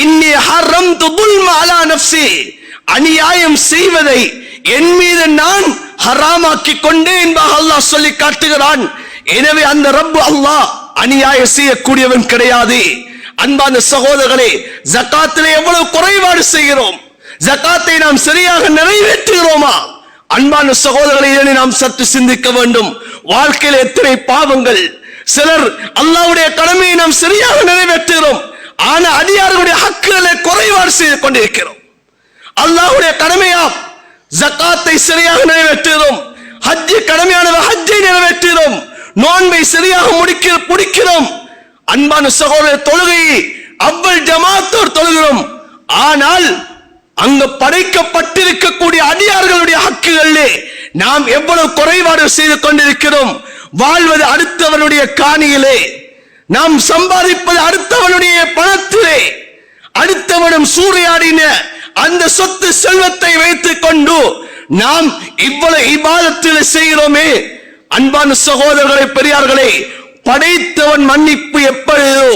இன்னி ஹர்ரம்து துல்ம அலா நஃப்ஸி, அநியாயம் செய்வதை என் மீது நான் ஹராமாக்கி கொண்டேன் என்பதாக அல்லாஹ் சொல்லி காட்டுகிறான். எனவே அந்த ரப்பு அல்லாஹ் அநியாயம் செய்யக்கூடியவன் கிடையாது. அன்பான சகோதரர்களே, ஜகாத்திலே எவ்வளவு குறைபாடு செய்கிறோம்? ஜகாத்தை நாம் சரியாக நிறைவேற்றுகிறோமா? அன்பான சகோதரர்களை, இதனை நாம் சற்று சிந்திக்க வேண்டும். வாழ்க்கையில் எத்தனை பாவங்கள்! சிலர் அல்லாஹ்வுடைய கடமையை நாம் சரியாக நிறைவேற்றுகிறோம், ஆனால் அடியார்களுடைய ஹக்குகளை குறைபாடு செய்து கொண்டிருக்கிறோம். அல்லாஹ்வுடைய கடமையா ஜகாத்தை சரியாக நிறைவேற்றுகிறோம், ஹஜ் கடமையானது ஹஜ்ஜை நிறைவேற்றுகிறோம், நோன்பை சரியாக முடிக்கிறோம். அன்பான சகோதரர், தொழுகையை அவ்வல் ஜமாத்தோர் தொழுகிறோம், ஆனால் அங்கு படைக்கப்பட்டிருக்கக்கூடிய அடியார்களுடைய ஹக்குகளிலே நாம் எவ்வளவு குறைபாடு செய்து கொண்டிருக்கிறோம்? வாழ்வது அடுத்தவனுடைய காணியிலே, நாம் சம்பாதிப்பது அடுத்தவனுடைய பணத்திலே, அடுத்தவனும் சூறையாடின அந்த சொத்து செல்வத்தை வைத்துக் கொண்டு நாம் இவ்வளவு இபாதத்தில் செய்கிறோமே. அன்பான சகோதரர்களே, பெரியார்களே, படைத்தவன் மன்னிப்பு எப்பொழுதோ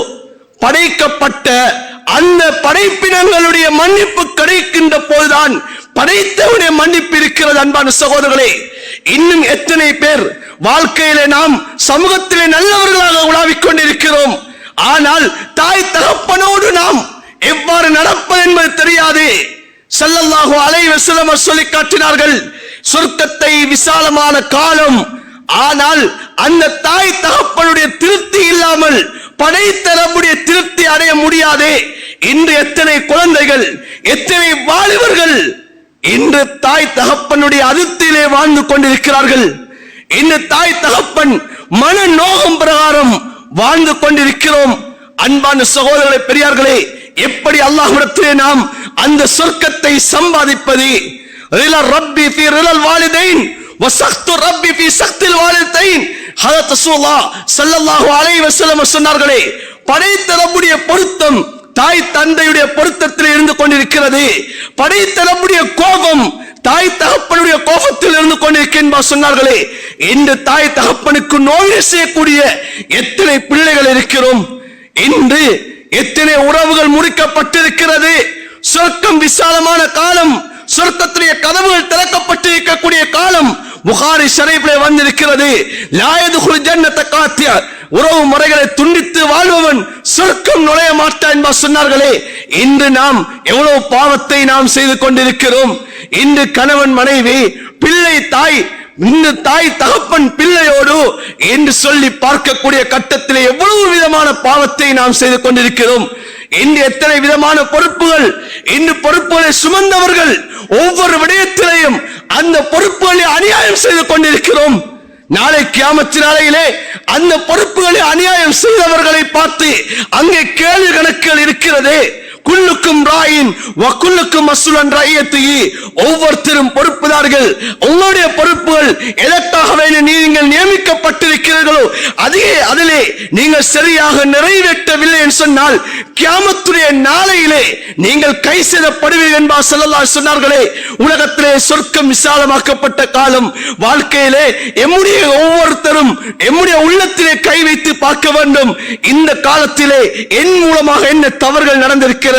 படைக்கப்பட்ட அந்த படைப்பினங்களுடைய மன்னிப்பு கிடைக்கின்ற போதுதான் படைத்தவனுடைய மன்னிப்பு இருக்கிறது. அன்பான சகோதரர்களே, இன்னும் எத்தனை பேர் வாழ்க்கையிலே நாம் சமூகத்திலே நல்லவர்களாக உலாவிக் கொண்டிருக்கிறோம், ஆனால் தாய் தகப்பனோடு நாம் எவ்வாறு நடப்பது என்பது தெரியாது. ஸல்லல்லாஹு அலைஹி வஸல்லம் சொல்லி காட்டினார்கள், சொர்க்கத்தை விசாலமான காலம், ஆனால் அந்த தாய் தகப்பனுடைய திருப்தி இல்லாமல் படைத்த ரப்புடைய திருப்தி அடைய முடியாது. இன்று எத்தனை குழந்தைகள், எத்தனை வாலிபர்கள் இன்று தாய் தகப்பனுடைய அதிர்த்தியிலே வாழ்ந்து கொண்டிருக்கிறார்கள். இந்த தாய் தகப்பன் மன நோகம் பிரகாரம் வாழ்ந்து கொண்டிருக்கிறோம். அன்பான சகோதரர்களே, பெரியார்களே, எப்படி அல்லாஹ்விடத்திலே நாம் அந்த சொர்க்கத்தை சம்பாதிப்பது? ரிலா ரப்பி ஃபீ ரிலல் வாலிதைன் வ சக்து ரப்பி ஃபீ சக்தில் வாலிதைன். ஹஜ்ரத் ரசூலுல்லாஹ் ஸல்லல்லாஹு அலைஹி வஸல்லம் சொன்னார்களே, படைத்த ரப்புடைய பொருத்தம் தாய் தந்தையுடைய பொருத்தத்தில் இருந்து கொண்டிருக்கிறது, படைத்த ரப்புடைய கோபம் தாய் தகப்பனுடைய கோபத்தில் இருந்து கொண்டிருக்கின்ற சொன்னார்களே. இந்த தாய் தகப்பனுக்கு நோய் செய்யக்கூடிய எத்தனை பிள்ளைகள் இருக்கிறோம்? இன்று எத்தனை உறவுகள் முறிக்கப்பட்டிருக்கிறது? சொர்க்கம் விசாலமான காலம், சொர்க்கத்திலே கதவுகள் திறக்கப்பட்டிருக்கக்கூடிய காலம் புகாரி ஷரீஃபிலே வந்திருக்கிறது. லா யதுகுல் ஜன்னத காத்தியா, உறவு முறைகளை துண்டித்து வாழ்பவன் சொர்க்கம் நுழைய மாட்டான் என்று சொன்னார்களே. இன்று நாம் எவ்வளவு பாவத்தை நாம் செய்து கொண்டிருக்கிறோம். இன்று கணவன் மனைவி, பிள்ளை தாய் இந்த தாய் தகப்பன் பிள்ளையோடு என்று சொல்லி பார்க்கக்கூடிய கட்டத்தில் எவ்வளவு விதமான பாவத்தை நாம் செய்து கொண்டிருக்கிறோம். இன்று எத்தனை விதமான பொறுப்புகள், இன்று பொறுப்புகளை சுமந்தவர்கள் ஒவ்வொரு விடயத்திலையும் அந்த பொறுப்புகளை அநியாயம் செய்து கொண்டிருக்கிறோம். நாளை கியாமத் நாளையிலே அந்த பொறுப்புகளை அநியாயம் செய்தவர்களை பார்த்து அங்கே கேள்வி கணக்குகள் இருக்கிறது. குல்லுக்கும் ராயின் வக்குல்லுக்கும் மஸ்ஊலன் ரஅய்யத்திஹி, ஒவ்வொருத்தரும் பொறுப்புதார்கள். உங்களுடைய பொறுப்புகள் எதற்காக நீங்கள் நியமிக்கப்பட்டிருக்கிறீர்களோ அதிலே நீங்கள் சரியாக நிறைவேற்றவில்லை என்று சொன்னால் கியாமத்துடைய நாளையிலே நீங்கள் கை செய்யப்படுவீர்கள் என்பார் ஸல்லல்லாஹு அலைஹி சொன்னார்களே. உலகத்திலே சொர்க்கம் விசாலமாக்கப்பட்ட காலம், வாழ்க்கையிலே எம்முடைய ஒவ்வொருத்தரும் எம்முடைய உள்ளத்திலே கை வைத்து பார்க்க வேண்டும். இந்த காலத்திலே என் மூலமாக என்ன தவறுகள் நடந்திருக்கிறது,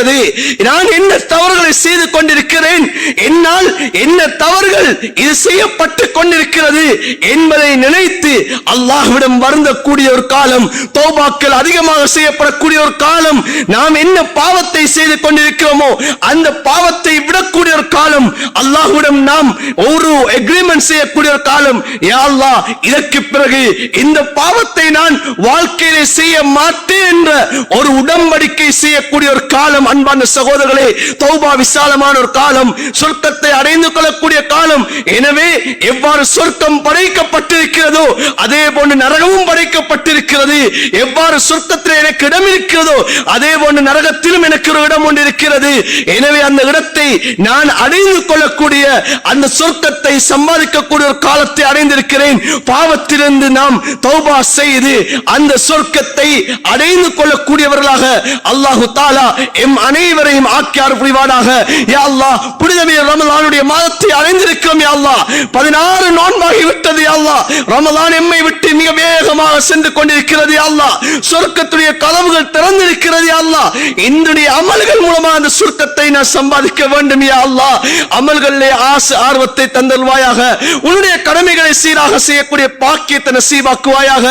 நான் என்ன தவறுகளை செய்து கொண்டிருக்கிறேன், என்னால் என்ன தவறுகள் இது செய்யப்பட்டு கொண்டிருக்கிறது என்பதை நினைத்து அல்லாஹ்விடம் வருந்தக்கூடிய ஒரு காலம், தௌபாக்கள் அதிகமாக செய்யப்படக்கூடிய ஒரு காலம், நாம் என்ன பாவத்தை செய்து கொண்டிருக்கிறோமோ அந்த பாவத்தை விடக்கூடிய ஒரு காலம், அல்லாஹ்விடம் நாம் ஒரு அக்ரீமெண்ட் செய்யக்கூடிய ஒரு காலம். யா அல்லாஹ், இதற்கு பிறகு இந்த பாவத்தை நான் வாழ்க்கையிலே செய்ய மாட்டேன் என்ற ஒரு உடன்படிக்கை செய்யக்கூடிய ஒரு காலம். அன்பான சகோதரர்களே, தௌபா விசாலமான ஒரு காலம், சொர்க்கத்தை அடைந்து கொள்ளக்கூடிய காலம். எனவே எவ்வாறு சொர்க்கம் படைக்கப்பட்டிருக்கிறதோ அதே போன்று நரகமும் படைக்கப்பட்டிருக்கிறது. எவ்வாறு சொர்க்கத்தில் எனக்கு இடம் இருக்கிறதோ அதே போன்று நரகத்திலும் எனக்கு ஒரு இடம் ஒன்று இருக்கிறது. எனவே அந்த இடத்தை நான் அடைந்து கொள்ளக்கூடிய, அந்த சொர்க்கத்தை சம்பாதிக்கக்கூடிய ஒரு காலத்தை அடைந்திருக்கிறேன். பாவத்திலிருந்து நாம் தௌபா செய்து அந்த சொர்க்கத்தை அடைந்து கொள்ளக்கூடியவர்களாக அல்லாஹு தஆலா எம் அனைவரையும் ஆக்கியார் புரிவானாக. யா அல்லாஹ், புனிதமிகு ரமலானுடைய மாதத்தை அடைந்திருக்கிறோம். யா அல்லாஹ், 16 நோன்பாகி விட்டது. யா அல்லாஹ், ரமலான் எம்மை விட்டு மிக வேகமாக சென்று கொண்டிருக்கிறது. யா அல்லாஹ், சொர்க்கத்துடைய கதவுகள் திறந்திருக்கிறது. யா அல்லாஹ், இன்றைய அமல்கள் மூலமாக அந்த சொர்க்கத்தை நான் சம்பாதிக்க வேண்டும். யா அல்லாஹ், அமல்களிலே ஆசை ஆர்வத்தை தந்தல்வாயாக. உன்னுடைய கடமைகளை சீராக செய்யக்கூடிய பாக்கியத்தை நசீபாக்குவாயாக.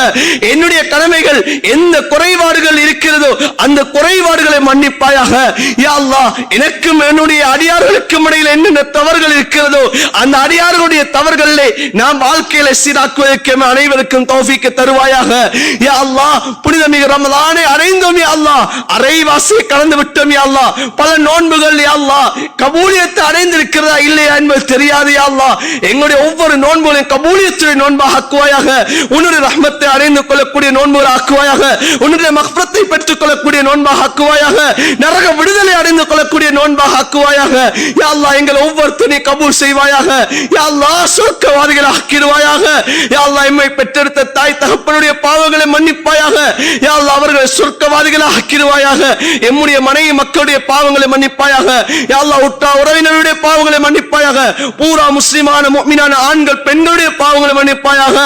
என்னுடைய கடமைகள் எந்த குறைபாடுகள் இருக்கிறதோ அந்த குறைபாடுகளை மன்னிப்பாயாக. யா அல்லாஹ், எனக்கும் என்னுடைய அடியார்களுக்கும் இடையில் என்னென்ன தவறுகள் இருக்கிறதோ அந்த அடியார்களுடைய தவறுகளிலே நாம் வாழ்க்கையில சீராக்குவதற்கு அனைவருக்கும் தௌஃபீக் தருவாயாக. யா அல்லாஹ், புனிதமிகு ரமலானை அடைந்தோம். யா அல்லாஹ், அரைவாசியை கடந்து விட்டோம். யா அல்லாஹ், பல நோன்புகள் யா அல்லாஹ் கபூலியத்தை அடைந்திருக்கிறதா இல்லையா என்பது தெரியாது. யா அல்லாஹ், எங்களுடைய ஒவ்வொரு நோன்புகளையும் கபூலியத்துடைய நோன்பாக ஆக்குவாயாக. உன்னுடைய ரஹ்மத்தை அடைந்து கொள்ளக்கூடிய நோன்புகள் ஆக்குவாயாக. உன்னுடைய மக்ஃபிரத்தை பெற்றுக் கொள்ளக்கூடிய நோன்பாக ஆக்குவாயாக. நரக விடுதலை அடைந்து கொள்ளக்கூடிய நோன்பாக ஆக்குவாயாக. யா அல்லாஹ், எங்கள் ஒவ்வொருத்தரையும் கபூல் செய்வாயாக. யா அல்லாஹ், சொர்க்கவாதிகளை ஆக்கிடுவாயாக. யா அல்லாஹ், எம்மை பெற்றெடுத்த தாய் தகப்பனுடைய பாவங்களை மன்னிப்பாயாக. யா அல்லாஹ், அவர்களை சொர்க்கவாதிகளை ஆக்கிடுவாயாக. எம்முடைய மனைவி மக்களுடைய பாவங்களை மன்னிப்பாயாக. யா அல்லாஹ், உற்றார் உறவினருடைய பாவங்களை மன்னிப்பாயாக. பூரா முஸ்லிமான முஃமினான ஆண்கள் பெண்களுடைய பாவங்களை மன்னிப்பாயாக.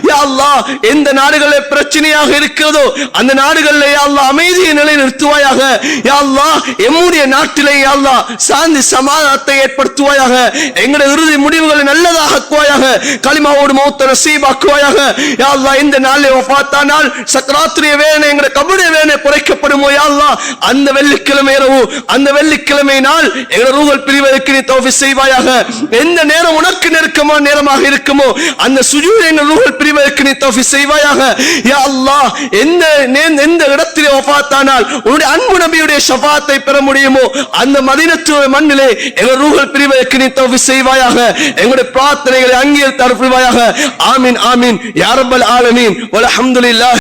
யா அல்லாஹ், எந்த நாடுகளில் பிரச்சனையாக இருக்கிறதோ அந்த நாடுகளில் யா அல்லாஹ் அமைதியை நிலைநிறுத்துவாயாக. யா அல்லாஹ், எம்முடைய நாட்டிலே யா அல்லாஹ் சாந்தி சமாதானத்தை ஏற்படுத்துவாயாக. எங்களுடைய இறுதி முடிவுகளை நல்லதாக ஆக்குவாயாக. கலிமாவோடு மௌத்தை நசீபாக்குவாயாக. யா அல்லாஹ், இந்த நாளிலே வஃபாத்தானால் சக்ராத்துடைய வேதனை எங்களுடைய கபருடைய வேதனை குறைக்கப்படுமோ யா அல்லாஹ், அந்த வெள்ளிக்கிழமை இரவு, அந்த வெள்ளிக்கிழமை நாள் எங்களுடைய ரூஹல் பிரிவதற்கு நீ தௌஃபீக் செய்வாயாக. எந்த நேரம் உனக்கு நெருக்கமான நேரமாக இருக்குமோ அந்த சுஜூத் எங்கள் ரூஹல் பிரிவதற்கு நீ தௌஃபீக் செய்வாயாக. யா அல்லாஹ், எந்த இடத்திலே வஃபாத்தானால் உன்னுடைய அன்பு நபியுடைய ஷஃபாத்தை பெற முடியுமோ அந்த மதீனத்துடைய மண்ணிலே எங்கள் ரூஹல் பிரிவதற்கு நீ தௌஃபீக் செய்வாயாக. எங்களுடைய பிரார்த்தனைகளை அங்கீகரித்து அருள்வாயாக. ஆமீன் ஆமீன் யா ரப்பல் ஆலமீன் வல்ஹம்துலில்லாஹ்.